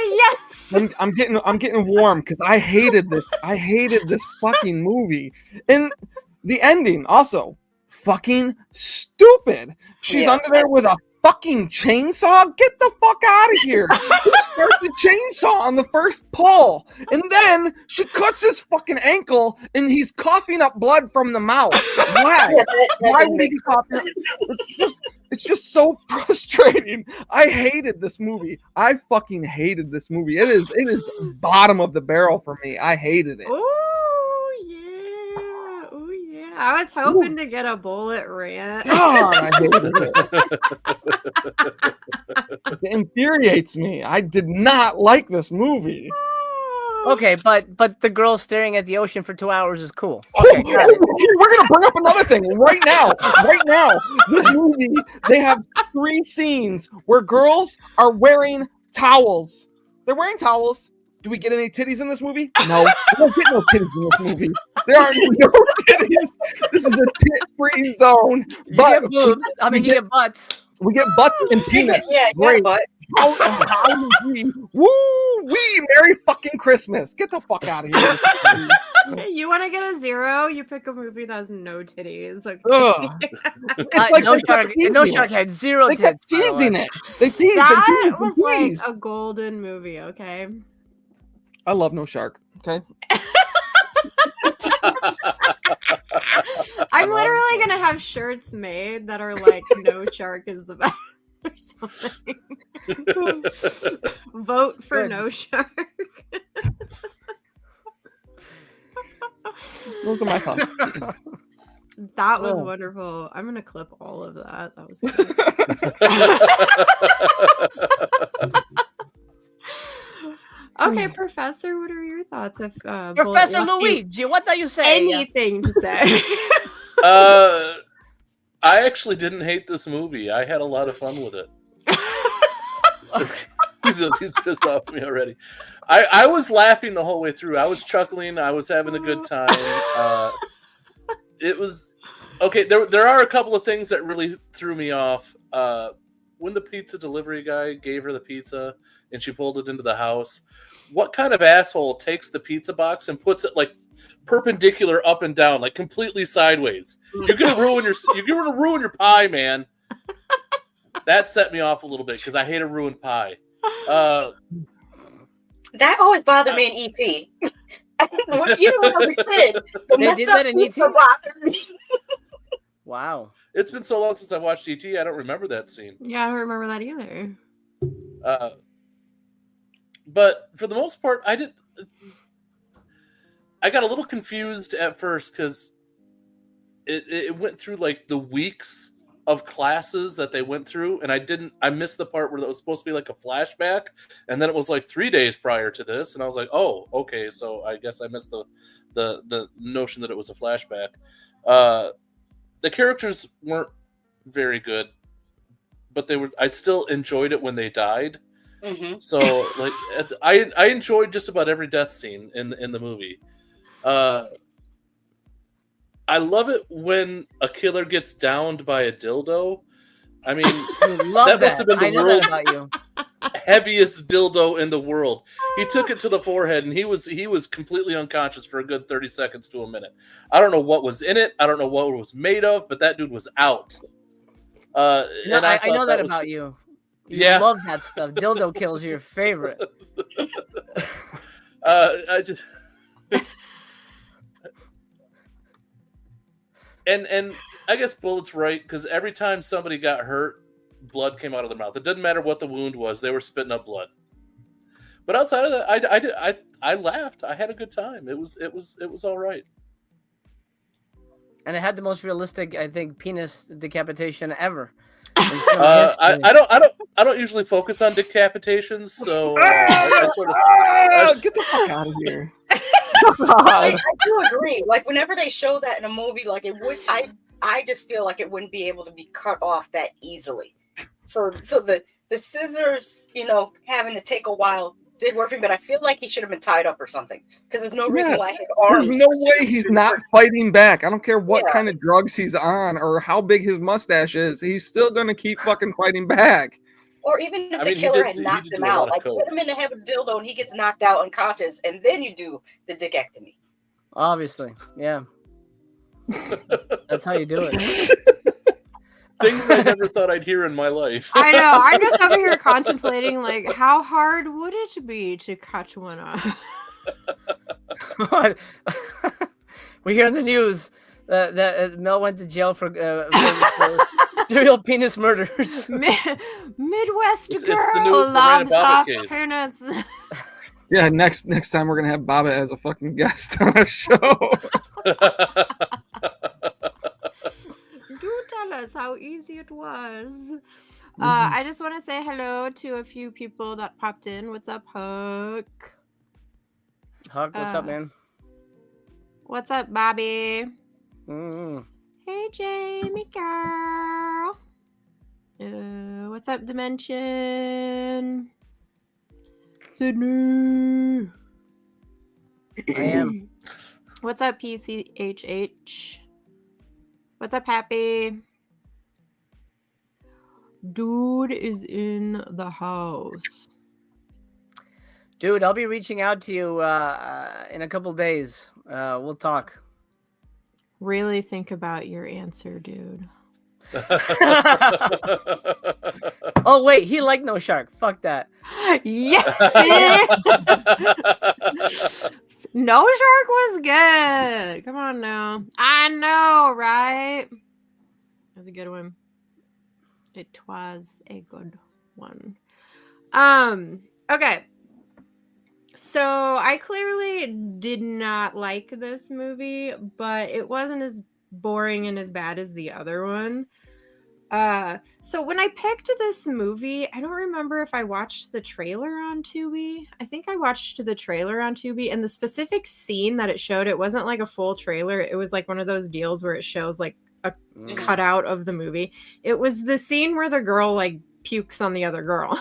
Yes. I'm getting warm because I hated this. I hated this fucking movie. And the ending also fucking stupid. She's under there with a fucking chainsaw. Get the fuck out of here. She starts the chainsaw on the first pull, and then she cuts his fucking ankle, and he's coughing up blood from the mouth. Why? Why would he be coughing? It's just so frustrating. I hated this movie. I fucking hated this movie. It is bottom of the barrel for me. I hated it. I was hoping to get a bullet rant. God, I hated it. It infuriates me. I did not like this movie. Okay, but the girl staring at the ocean for 2 hours is cool. Okay, got it. We're gonna bring up another thing right now. Right now, this movie, they have 3 scenes where girls are wearing towels. They're wearing towels. Do we get any titties in this movie? No. We don't get no titties in this movie. There are no titties. This is a tit-free zone. You get boobs. You get butts. We get butts and penis. Yeah, great. Butt. How we? Woo-wee! Merry fucking Christmas. Get the fuck out of here. You want to get a 0? You pick a movie that has no titties. Okay. Like no shark had 0 they tits. kept teasing it. They teased. That was like a golden movie, okay? I love No Shark. Okay. I'm literally gonna have shirts made that are like "No Shark is the best" or something. Vote for No Shark. Those are my thoughts. That was wonderful. I'm gonna clip all of that. That was good. Okay, Professor, what are your thoughts? If Professor Luigi, what are you saying? Anything to say? I actually didn't hate this movie. I had a lot of fun with it. He's pissed off at me already. I was laughing the whole way through. I was chuckling. I was having a good time. It was okay. There are a couple of things that really threw me off. When the pizza delivery guy gave her the pizza and she pulled it into the house, what kind of asshole takes the pizza box and puts it like perpendicular up and down, like completely sideways? You're gonna ruin your pie, man. That set me off a little bit because I hate a ruined pie. That always bothered me in E.T. Even when I was a kid, they did that in E.T. bothered me. Wow. It's been so long since I watched E.T. I don't remember that scene. Yeah, I don't remember that either. But for the most part, I got a little confused at first because it went through like the weeks of classes that they went through, and I missed the part where that was supposed to be like a flashback, and then it was like 3 days prior to this, and I was like, oh, okay, so I guess I missed the notion that it was a flashback. the characters weren't very good, but they were. I still enjoyed it when they died. Mm-hmm. So like, I enjoyed just about every death scene in the movie. I love it when a killer gets downed by a dildo. I mean, that must have been the world's about you. heaviest dildo in the world. He took it to the forehead, and he was completely unconscious for a good 30 seconds to a minute. I don't know what was in it. I don't know what it was made of, but that dude was out. And I know that about you. You love that stuff. Dildo kills are your favorite. I just and I guess Bullet's right, because every time somebody got hurt, blood came out of their mouth. It didn't matter what the wound was; they were spitting up blood. But outside of that, I laughed. I had a good time. It was all right. And it had the most realistic, I think, penis decapitation ever. I don't usually focus on decapitations, so I sort of get the fuck out of here. I do agree. Like whenever they show that in a movie, like it would, I just feel like it wouldn't be able to be cut off that easily. So the scissors, having to take a while did work for me, but I feel like he should have been tied up or something, because there's no reason why his arms. There's no way he's not fighting back. I don't care what kind of drugs he's on or how big his mustache is. He's still gonna keep fucking fighting back. Or even if the killer had knocked him out, like put him in the head with a dildo and he gets knocked out unconscious, and then you do the dickectomy. Obviously, yeah. That's how you do it. Things I never thought I'd hear in my life. I know. I'm just over here contemplating, like, how hard would it be to cut one off? We hear in the news that Mel went to jail for serial penis murders. Midwest it's girl the newest loves off case. penis. Yeah, next time we're gonna have Baba as a fucking guest on our show. Do tell us how easy it was. I just want to say hello to a few people that popped in. What's up, Huck? Huck, what's up, man? What's up, Bobby? Mm. Hey, Jamie girl. What's up, Dimension? Sydney. I am. What's up, PCHH? What's up, Happy? Dude is in the house. Dude, I'll be reaching out to you in a couple days. We'll talk. Really think about your answer, dude. Oh, wait. He liked No Shark. Fuck that. Yes! No Shark was good. Come on now. I know, right? That was a good one. It was a good one. Okay. So I clearly did not like this movie, but it wasn't as boring and as bad as the other one. So when I picked this movie, I don't remember if I watched the trailer on Tubi. I think I watched the trailer on Tubi, and the specific scene that it showed, it wasn't like a full trailer. It was like one of those deals where it shows like a cutout of the movie. It was the scene where the girl like pukes on the other girl.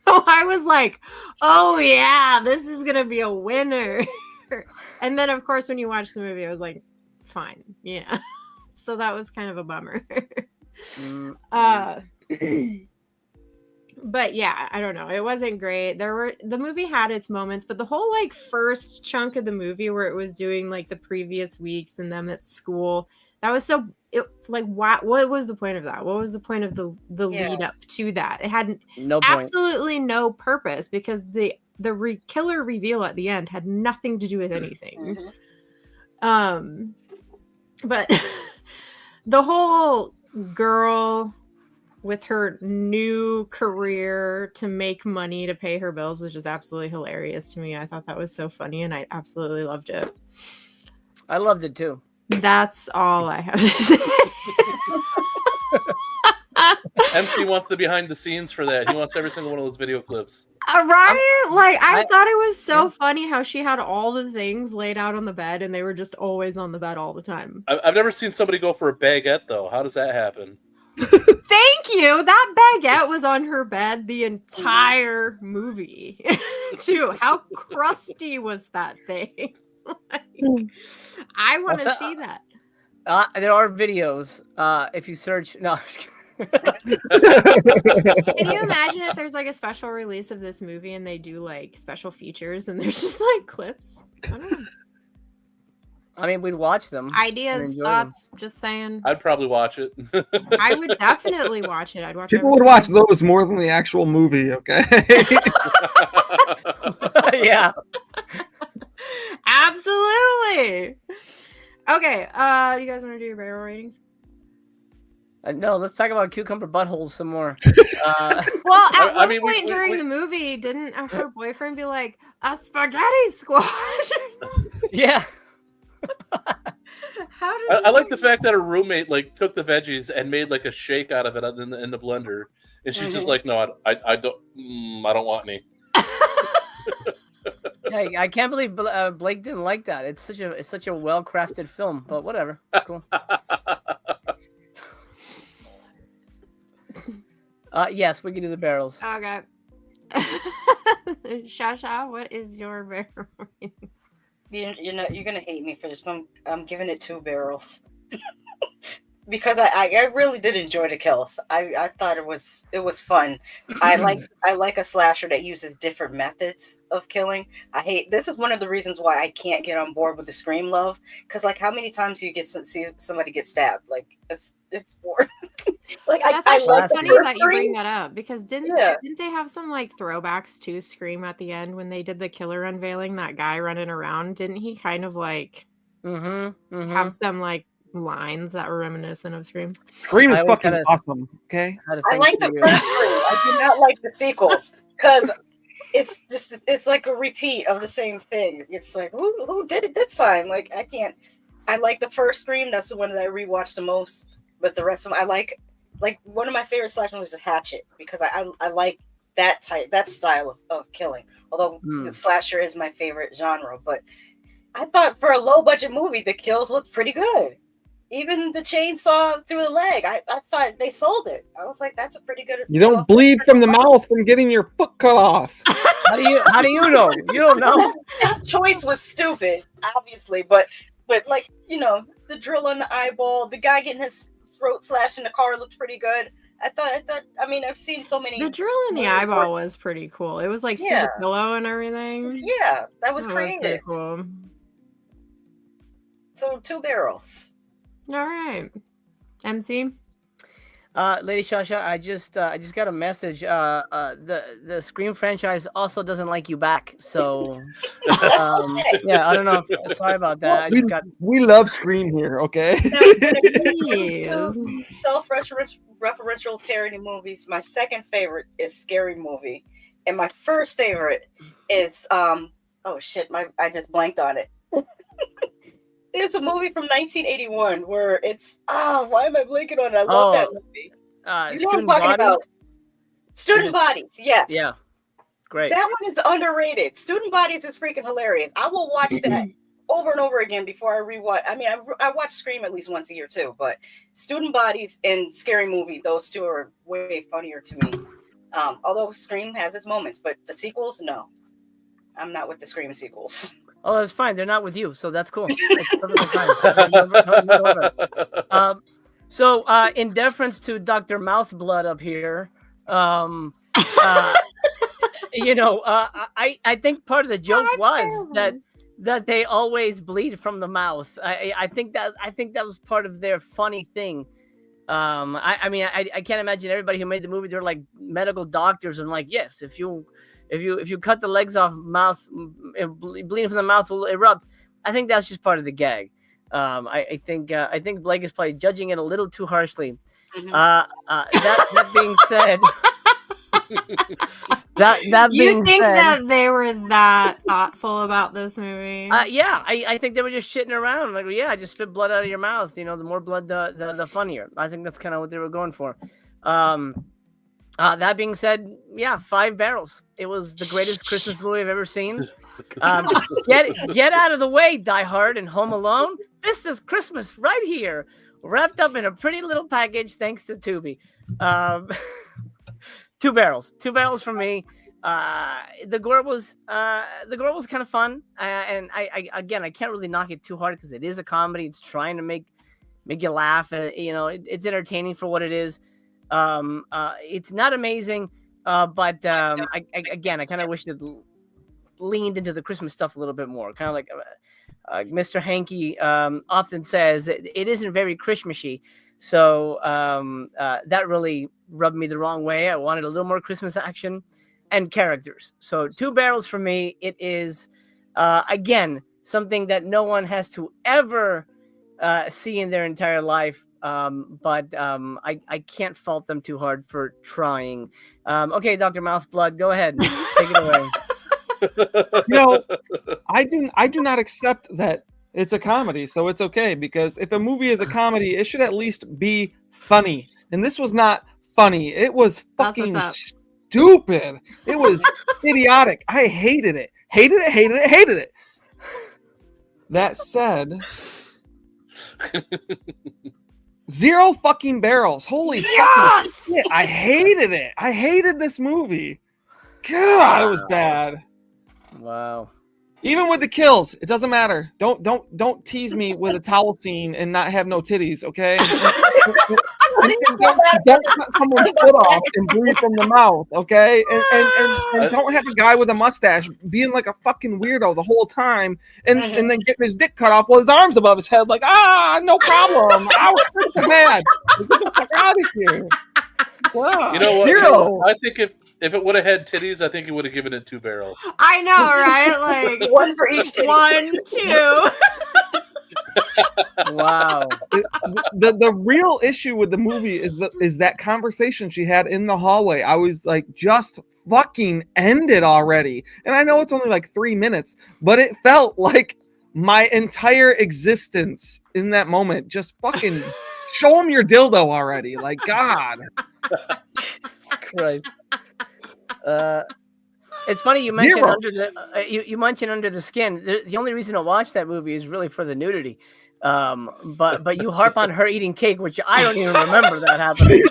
So I was like, oh yeah, this is gonna be a winner. And then of course when you watch the movie, I was like, fine, yeah. So that was kind of a bummer. But yeah, I don't know, it wasn't great. The movie had its moments, but the whole like first chunk of the movie where it was doing like the previous weeks and them at school, that was so what was the point of that? What was the point of the lead up to that? It had absolutely no purpose, because the killer reveal at the end had nothing to do with anything. But the whole girl with her new career to make money to pay her bills was just absolutely hilarious to me. I thought that was so funny, and I absolutely loved it. I loved it too. That's all I have to say. MC wants the behind the scenes for that. He wants every single one of those video clips. Right? Like, I I- thought it was so funny how she had all the things laid out on the bed and they were just always on the bed all the time. I've never seen somebody go for a baguette though. How does that happen? Thank you. That baguette was on her bed the entire movie. Too. How crusty was that thing? Like, I want to Also, see that. There are videos. If you search, no. I'm just kidding. Can you imagine if there's like a special release of this movie and they do like special features and there's just like clips? I don't know. I mean, we'd watch them. Ideas, enjoy thoughts, just saying. I'd probably watch it. I would definitely watch it. I'd watch People would watch those more than the actual movie, okay? Yeah. Absolutely. Okay, do you guys want to do your barrel ratings? No, let's talk about cucumber buttholes some more. Well, at one mean, point during the movie, didn't her boyfriend be like, a spaghetti squash? Yeah. How did I like the fact that her roommate like took the veggies and made like a shake out of it in the blender, and she's just like, no, I don't want any. Yeah, I can't believe Blake didn't like that. It's such a well crafted film, but whatever. Cool. Yes, we can do the barrels. Okay. Shasha, what is your barrel rating? You're gonna hate me for this one. I'm giving it 2 barrels. Because I really did enjoy the kills. I thought it was fun. I like a slasher that uses different methods of killing. This is one of the reasons why I can't get on board with the Scream love. Because like, how many times do you see somebody get stabbed? Like it's boring. Like That's I actually like the funny first that you bring Scream. that up because didn't they have some like throwbacks to Scream at the end when they did the killer unveiling? That guy running around, didn't he kind of like have some like lines that were reminiscent of Scream? Scream is I fucking kinda- awesome, okay? I like the first Scream. I do not like the sequels because it's like a repeat of the same thing. It's like who did it this time? Like I can't. I like the first Scream. That's the one that I rewatched the most. But the rest of them, I like one of my favorite slasher movies is Hatchet because I like that style of killing. Although the slasher is my favorite genre, but I thought for a low budget movie, the kills looked pretty good. Even the chainsaw through the leg, I thought they sold it. I was like, that's a pretty good. You don't bleed from the mouth from getting your foot cut off. How do you know? You don't know. That choice was stupid, obviously, but like the drill on the eyeball, the guy getting his throat slashed in the car looked pretty good. I thought. I mean, I've seen so many. The drill in the eyeball was pretty cool. It was like through the pillow and everything. Yeah, that was creative. Pretty cool. So 2 barrels. All right, MC. Lady Shasha, I just got a message. The Scream franchise also doesn't like you back. So yeah, I don't know. Sorry about that. We love Scream here, okay? Self-referential parody movies. My second favorite is Scary Movie, and my first favorite is oh shit, I just blanked on it. There's a movie from 1981 where it's why am I blanking on it? I love that movie. You know what I'm talking about? Student Bodies, yes. Yeah. Great. That one is underrated. Student Bodies is freaking hilarious. I will watch that over and over again before I rewatch. I mean, I watch Scream at least once a year too, but Student Bodies and Scary Movie, those two are way funnier to me. Although Scream has its moments, but the sequels, no. I'm not with the Scream sequels. Oh, that's fine. They're not with you, so that's cool. That's perfectly fine. So, in deference to Dr. Mouthblood up here, I think part of the joke was that they always bleed from the mouth. I think that was part of their funny thing. I can't imagine everybody who made the movie, they're like medical doctors and like, yes, if you cut the legs off, mouth bleeding from the mouth will erupt. I think that's just part of the gag. I think Blake is probably judging it a little too harshly. Mm-hmm. That being said, you think that they were that thoughtful about this movie? Yeah, I think they were just shitting around. Like, yeah, just spit blood out of your mouth. The more blood, the funnier. I think that's kind of what they were going for. That being said, yeah, 5 barrels. It was the greatest Christmas movie I've ever seen. Get out of the way, Die Hard and Home Alone. This is Christmas right here, wrapped up in a pretty little package thanks to Tubi. 2 barrels from me. The gore was kind of fun, and I can't really knock it too hard because it is a comedy. It's trying to make you laugh, and it's entertaining for what it is. It's not amazing, but I kind of wish it leaned into the Christmas stuff a little bit more. Kind of like Mr. Hanky often says, it isn't very Christmassy. So that really rubbed me the wrong way. I wanted a little more Christmas action and characters. So 2 barrels for me. It is, again, something that no one has to ever see in their entire life. But I can't fault them too hard for trying. Okay, Dr. Mouthblood, go ahead. Take it away. I do not accept that it's a comedy, so it's okay, because if a movie is a comedy, it should at least be funny. And this was not funny. It was fucking stupid. It was idiotic. I hated it. Hated it. That said, 0 fucking barrels. Holy fucking shit. I hated it. I hated this movie. God, it was bad. Wow. Even with the kills, it doesn't matter. Don't tease me with a towel scene and not have no titties, okay? Don't cut someone's foot off and bleed from the mouth, okay? And don't have a guy with a mustache being like a fucking weirdo the whole time and then getting his dick cut off with his arms above his head, like, no problem. It's so bad. Get the fuck out of here. Wow. You know what? 0. I think if it would have had titties, I think he would have given it 2 barrels. I know, right? Like 1 for each titty. 1, 2. Wow. The real issue with the movie is that conversation she had in the hallway. I was like, just fucking end it already. And I know it's only like 3 minutes, but it felt like my entire existence in that moment. Just fucking show him your dildo already. Like, God. Christ. It's funny you mentioned 0. under the you mentioned Under the Skin. The only reason to watch that movie is really for the nudity. But you harp on her eating cake, which I don't even remember that happening.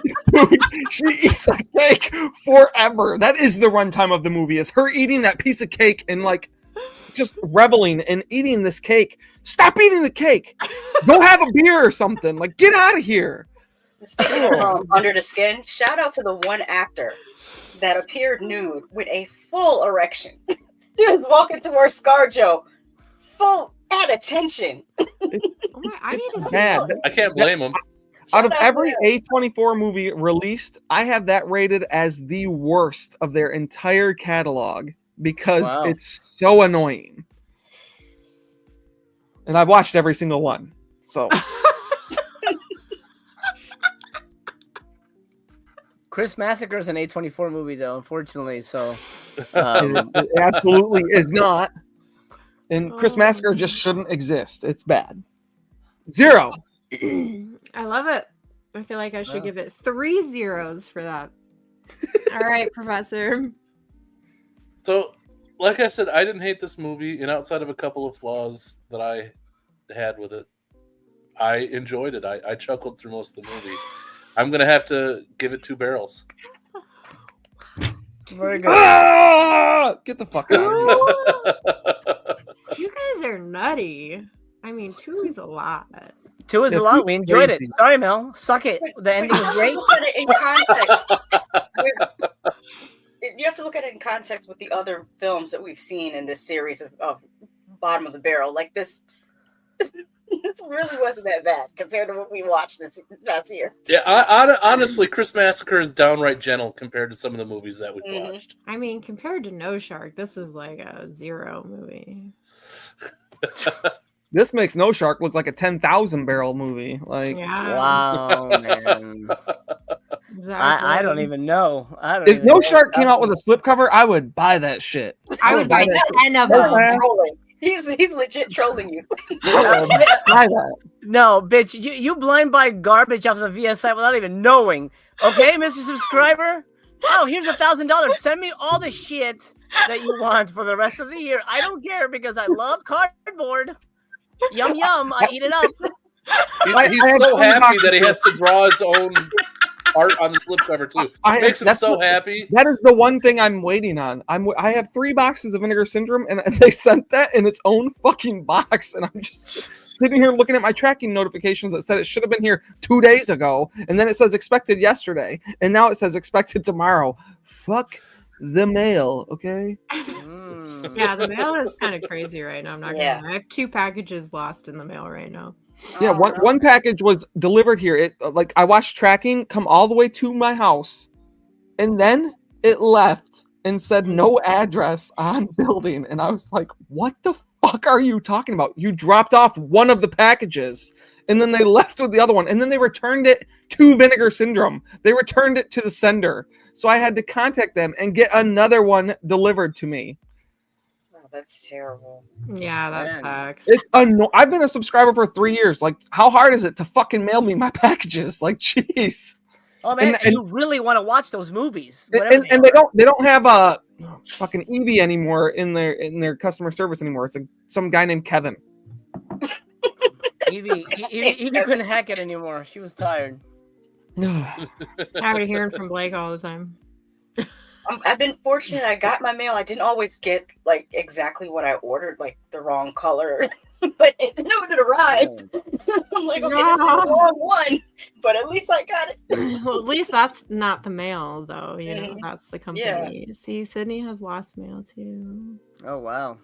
She eats that cake forever. That is the runtime of the movie, is her eating that piece of cake and like just reveling and eating this cake. Stop eating the cake. Go have a beer or something. Like, get out of here. Speaking of Under the Skin, shout out to the one actor that appeared nude with a full erection. Dude walking towards ScarJo, full at attention. I need to see Bad. I can't blame him. Out of every A24 movie released, I have that rated as the worst of their entire catalog because it's so annoying. And I've watched every single one. So Christmassacre is an A24 movie, though, unfortunately. So it absolutely is not. And Christmassacre just shouldn't exist. It's bad. 0. I love it. I feel like I should give it 3 zeros for that. All right, Professor. So, like I said, I didn't hate this movie, and outside of a couple of flaws that I had with it, I enjoyed it. I chuckled through most of the movie. I'm going to have to give it 2 barrels. Very good. Get the fuck out of here. You guys are nutty. I mean, 2 is a lot. 2 is a lot. We enjoyed it. Sorry, Mel. Suck it. The ending was great. Put it in context. You have to look at it in context with the other films that we've seen in this series of Bottom of the Barrel. Like this really wasn't that bad compared to what we watched this last year. Yeah, honestly, Christmassacre is downright gentle compared to some of the movies that we've watched. I mean, compared to No Shark, this is like a 0 movie. This makes No Shark look like a 10,000 barrel movie. Like, wow, man. Exactly. I don't even know. If No Shark came out with a slipcover, I would buy that shit. I would buy that 10 of them. He's legit trolling you. Buy that. No, bitch, you blind buy garbage off the VS site without even knowing Okay, Mr. Subscriber. Oh, here's $1,000. Send me all the shit that you want for the rest of the year. I don't care because I love cardboard. Yum yum. I eat it up. He's so happy that he has to draw his own art on the slipcover too. It makes him so happy. That is the one thing I'm waiting on. I have 3 boxes of Vinegar Syndrome, and they sent that in its own fucking box, and I'm just sitting here looking at my tracking notifications that said it should have been here 2 days ago, and then it says expected yesterday, and now it says expected tomorrow. Fuck the mail, okay? Yeah, the mail is kind of crazy right now. I'm not gonna lie. I have 2 packages lost in the mail right now. Yeah, one package was delivered here. It like I watched tracking come all the way to my house, and then it left and said no address on building, and I was like, "What the fuck are you talking about? You dropped off one of the packages, and then they left with the other one, and then they returned it to Vinegar Syndrome. They returned it to the sender, so I had to contact them and get another one delivered to me." That's terrible. Yeah, that sucks. It's I've been a subscriber for 3 years. Like, how hard is it to fucking mail me my packages? Like, jeez. Oh man, and you really want to watch those movies? And they don't have a fucking Evie anymore in their customer service anymore. It's some guy named Kevin. Evie couldn't hack it anymore. She was tired. Tired of hearing from Blake all the time. I've been fortunate. I got my mail. I didn't always get like exactly what I ordered, like the wrong color, but it arrived. I'm like, okay, this is the wrong one, but at least I got it. Well, at least that's not the mail, though. You know, that's the company. Yeah. See, Sydney has lost mail too. Oh wow.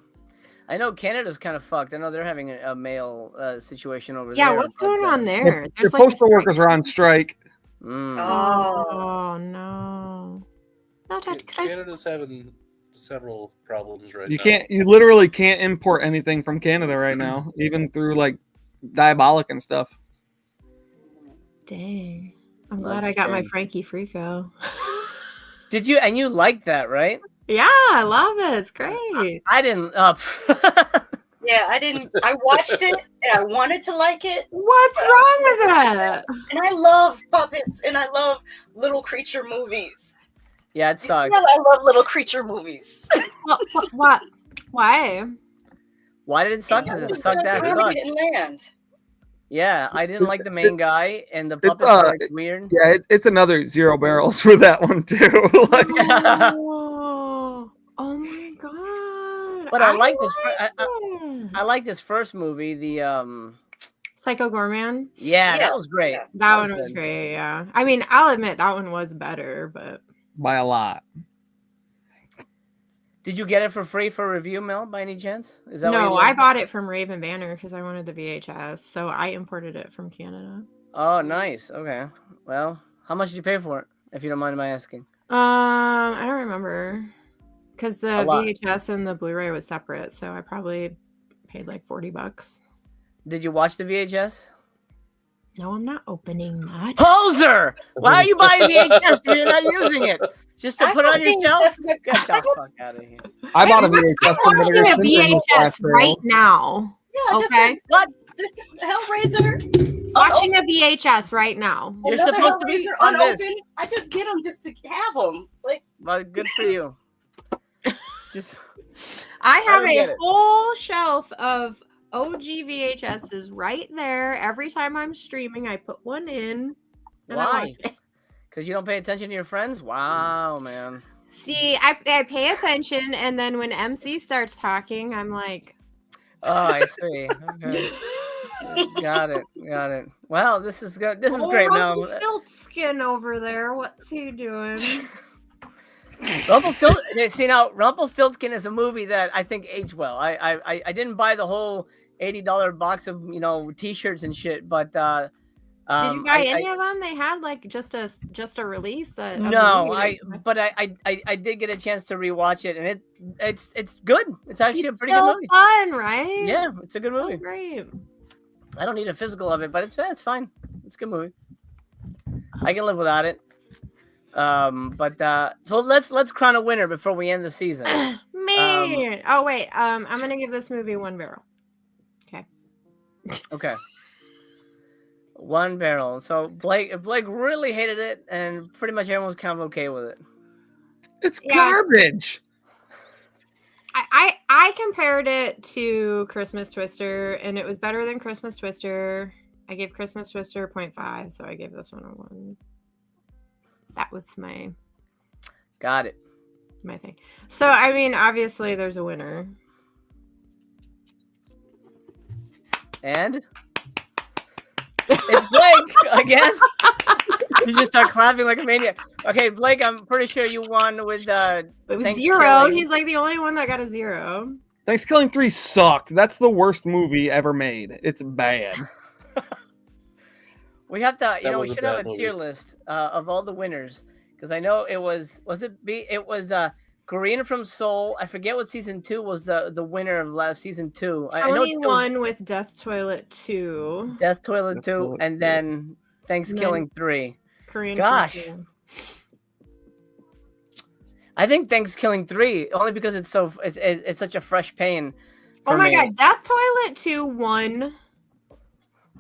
I know Canada's kind of fucked. I know they're having a mail situation over there. Yeah, what's going on there? The postal workers are on strike. Oh no. Canada's having several problems right now. You literally can't import anything from Canada right now, even through like Diabolic and stuff. Dang. I'm glad I got my Frankie Freako. Did you? And you liked that, right? Yeah, I love it. It's great. I didn't. Yeah, I didn't. I watched it and I wanted to like it. What's wrong with that? And I love puppets and I love little creature movies. Yeah, it sucks. I love little creature movies. What? Why? Why did it suck? Because it sucked that sucked. Land. Yeah, I didn't like the main guy, and the puppets are like weird. Yeah, it's another 0 barrels for that one too. Like, oh my god! But I like this. I like this first movie, the Psycho Gorman. Yeah, that was great. Yeah. That one was great. Yeah, I mean, I'll admit that one was better, but by a lot. Did you get it for free for review, Mel, by any chance? Is that no? I bought it from Raven Banner because I wanted the VHS, so I imported it from Canada. Oh, nice. Okay. Well, how much did you pay for it, if you don't mind my asking? I don't remember, because the VHS and the Blu-ray was separate, so I probably paid like $40. Did you watch the VHS? No, I'm not opening that. Poser! Why are you buying VHS if you're not using it? Just to put on your shelf? Get the fuck out of here. I bought a VHS. I'm watching a VHS right now. Yeah, okay. What? This Hellraiser? Watching a VHS right now. You're supposed to be unopened. I just get them just to have them. Like, well, good for you. I have a whole shelf of OG VHSs right there. Every time I'm streaming, I put one in. Why? Because you don't pay attention to your friends? Wow, man. See, I pay attention, and then when MC starts talking, I'm like... Oh, I see. Okay. Got it. Well, this is good. This is great now. Rumpelstiltskin over there. What's he doing? Rumpelstiltskin is a movie that I think aged well. I didn't buy the whole $80 box of t-shirts and shit, but did you buy any of them? They had like just a release that. No, I did get a chance to rewatch it, and it's good. It's actually a pretty good movie. Fun, right? Yeah, it's a good movie. Oh, great. I don't need a physical of it, but it's fine. It's a good movie. I can live without it. So let's crown a winner before we end the season. Me. Oh wait. I'm gonna give this movie 1 barrel. Okay. Okay. One barrel. So Blake really hated it, and pretty much everyone was kind of okay with it. It's Yeah, garbage. I compared it to Christmas Twister, and it was better than Christmas Twister. I gave Christmas Twister 0.5, so I gave this one a 1. That was my Got it. thing. So I mean, obviously, there's a winner. And it's Blake, I guess. You just start clapping like a maniac. Okay, Blake, I'm pretty sure you won with It was Thanksgiving. 0. He's like the only one that got a 0. Thanksgiving 3 sucked. That's the worst movie ever made. It's bad. We have to, That we was a should have bad a tier movie. list of all the winners, because I know it was Korean from Seoul. I forget what season 2 was the winner of last season 2. I know Tony it was won with Death Toilet 2. Death Toilet Death 2, Toilet and 2. then Thanksgiving 3. Korean. Gosh. Korean. I think Thanksgiving 3 only because it's such a fresh pain. Oh for my me. god, Death Toilet 2 won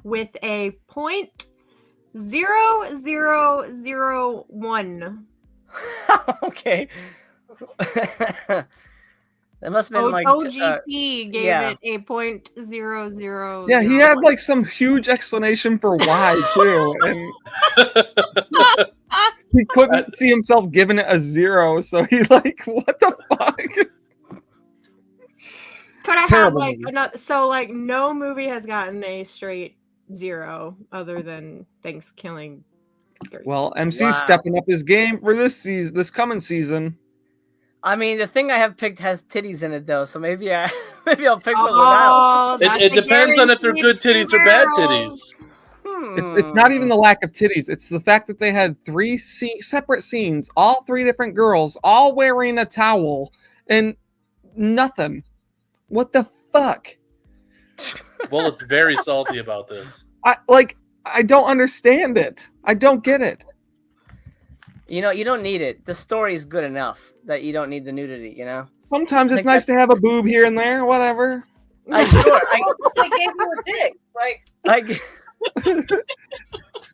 with a 0.0001. Okay. That must have been like OGP gave yeah. it a 0.00. Yeah, he had like some huge explanation for why too, and he couldn't see himself giving it a 0, so he like, what the fuck? Could I have Terrible like movie. another? So like no movie has gotten a straight 0 other than Thanksgiving. Well, MC's Wow. stepping up his game for this coming season. I mean, the thing I have picked has titties in it though, so maybe I'll pick one without. Oh, that's It the depends on if they're good guaranteed titties or bad barrels. titties. It's not even the lack of titties. It's the fact that they had 3 separate scenes, all 3 different girls, all wearing a towel, and nothing. What the fuck? Well, it's very salty about this. I don't understand it. I don't get it. You don't need it. The story is good enough that you don't need the nudity. Sometimes it's Like nice to have a boob here and there, whatever. I They gave you a dick. Like,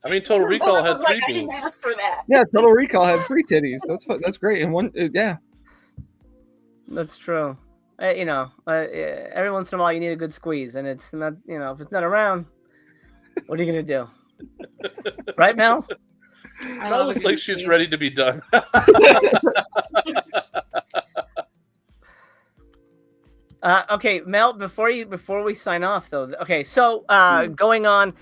I mean, Total Recall had like, 3 I didn't boobs. ask for that. Yeah, Total Recall had 3 titties. That's great. And one, yeah. That's true. Every once in a while you need a good squeeze, and it's not. If it's not around, what are you gonna do? Right, Mel? I That love looks a good like she's squeeze. ready to be done. Okay, Mel. Before we sign off, though. Okay, so going on,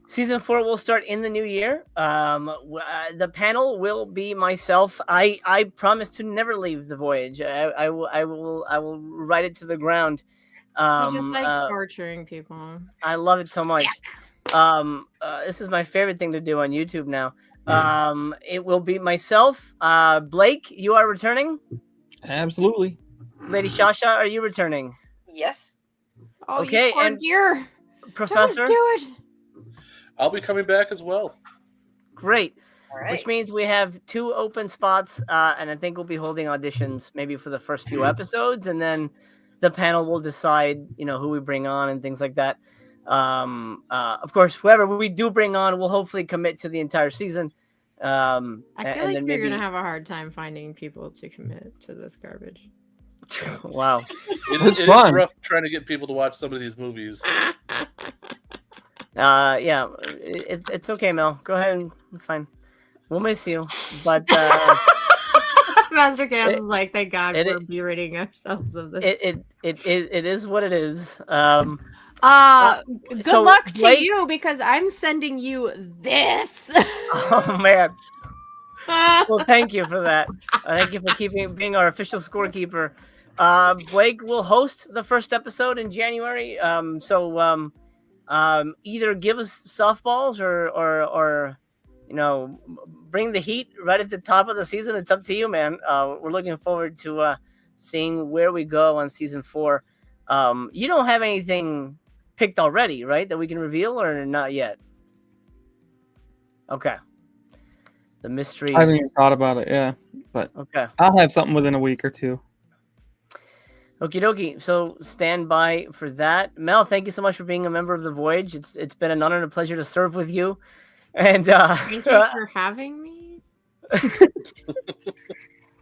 season 4 will start in the new year. The panel will be myself. I promise to never leave the Voyage. I will ride it to the ground. He just likes torturing people. I love it so much. This is my favorite thing to do on YouTube now. It will be myself. Blake, you are returning. Absolutely. Lady Shasha, are you returning? Yes. Oh, Okay, you poor and dear. Professor? Don't do it. I'll be coming back as well. Great. All right. Which means we have 2 open spots, and I think we'll be holding auditions maybe for the first few episodes, and then the panel will decide, who we bring on and things like that. Of course, whoever we do bring on will hopefully commit to the entire season. I feel and like then you're maybe... gonna have a hard time finding people to commit to this garbage. Wow. It is fun. rough trying to get people to watch some of these movies. Yeah, it's okay, Mel. Go ahead and fine. We'll miss you, but Master Cass is like, thank God it- we're berating ourselves of this. it is what it is. Good so luck to Blake- you because I'm sending you this. Oh man. Well, thank you for that. Thank you for being our official scorekeeper. Blake will host the first episode in January. So either give us softballs or bring the heat right at the top of the season. It's up to you, man. We're looking forward to seeing where we go on season 4. You don't have anything picked already, right? That we can reveal or not yet? Okay. The mystery. I haven't even thought about it, yeah. But Okay. I'll have something within a week or 2. Okie dokie. So stand by for that. Mel, thank you so much for being a member of the Voyage. It's been an honor and a pleasure to serve with you. And Thank you for having me.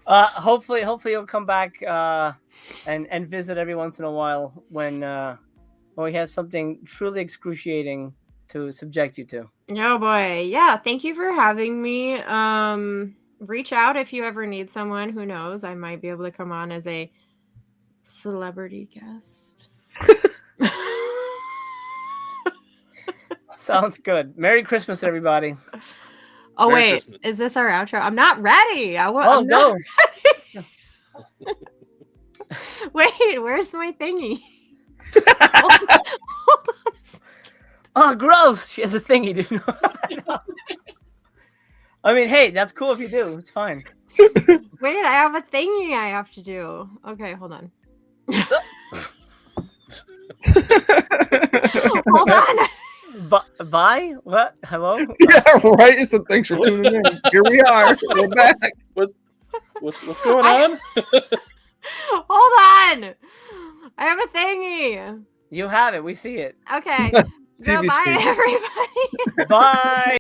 hopefully you'll come back and visit every once in a while when we have something truly excruciating to subject you to. Oh boy. Yeah, thank you for having me. Reach out if you ever need someone. Who knows? I might be able to come on as a celebrity guest. Sounds good. Merry Christmas, everybody. Oh Merry wait, Christmas. is this our outro? I'm not ready. Oh, no. Wait, where's my thingy? Hold on. Oh, gross. She has a thingy, dude. I mean, hey, that's cool if you do. It's fine. Wait, I have a thingy I have to do. Okay, hold on. Hold on. Bye? What? Hello? Yeah, right. So thanks for tuning in. Here we are. We're back. What's going on? Hold on. I have a thingy. You have it. We see it. Okay. TV Bye, speak. everybody. Bye.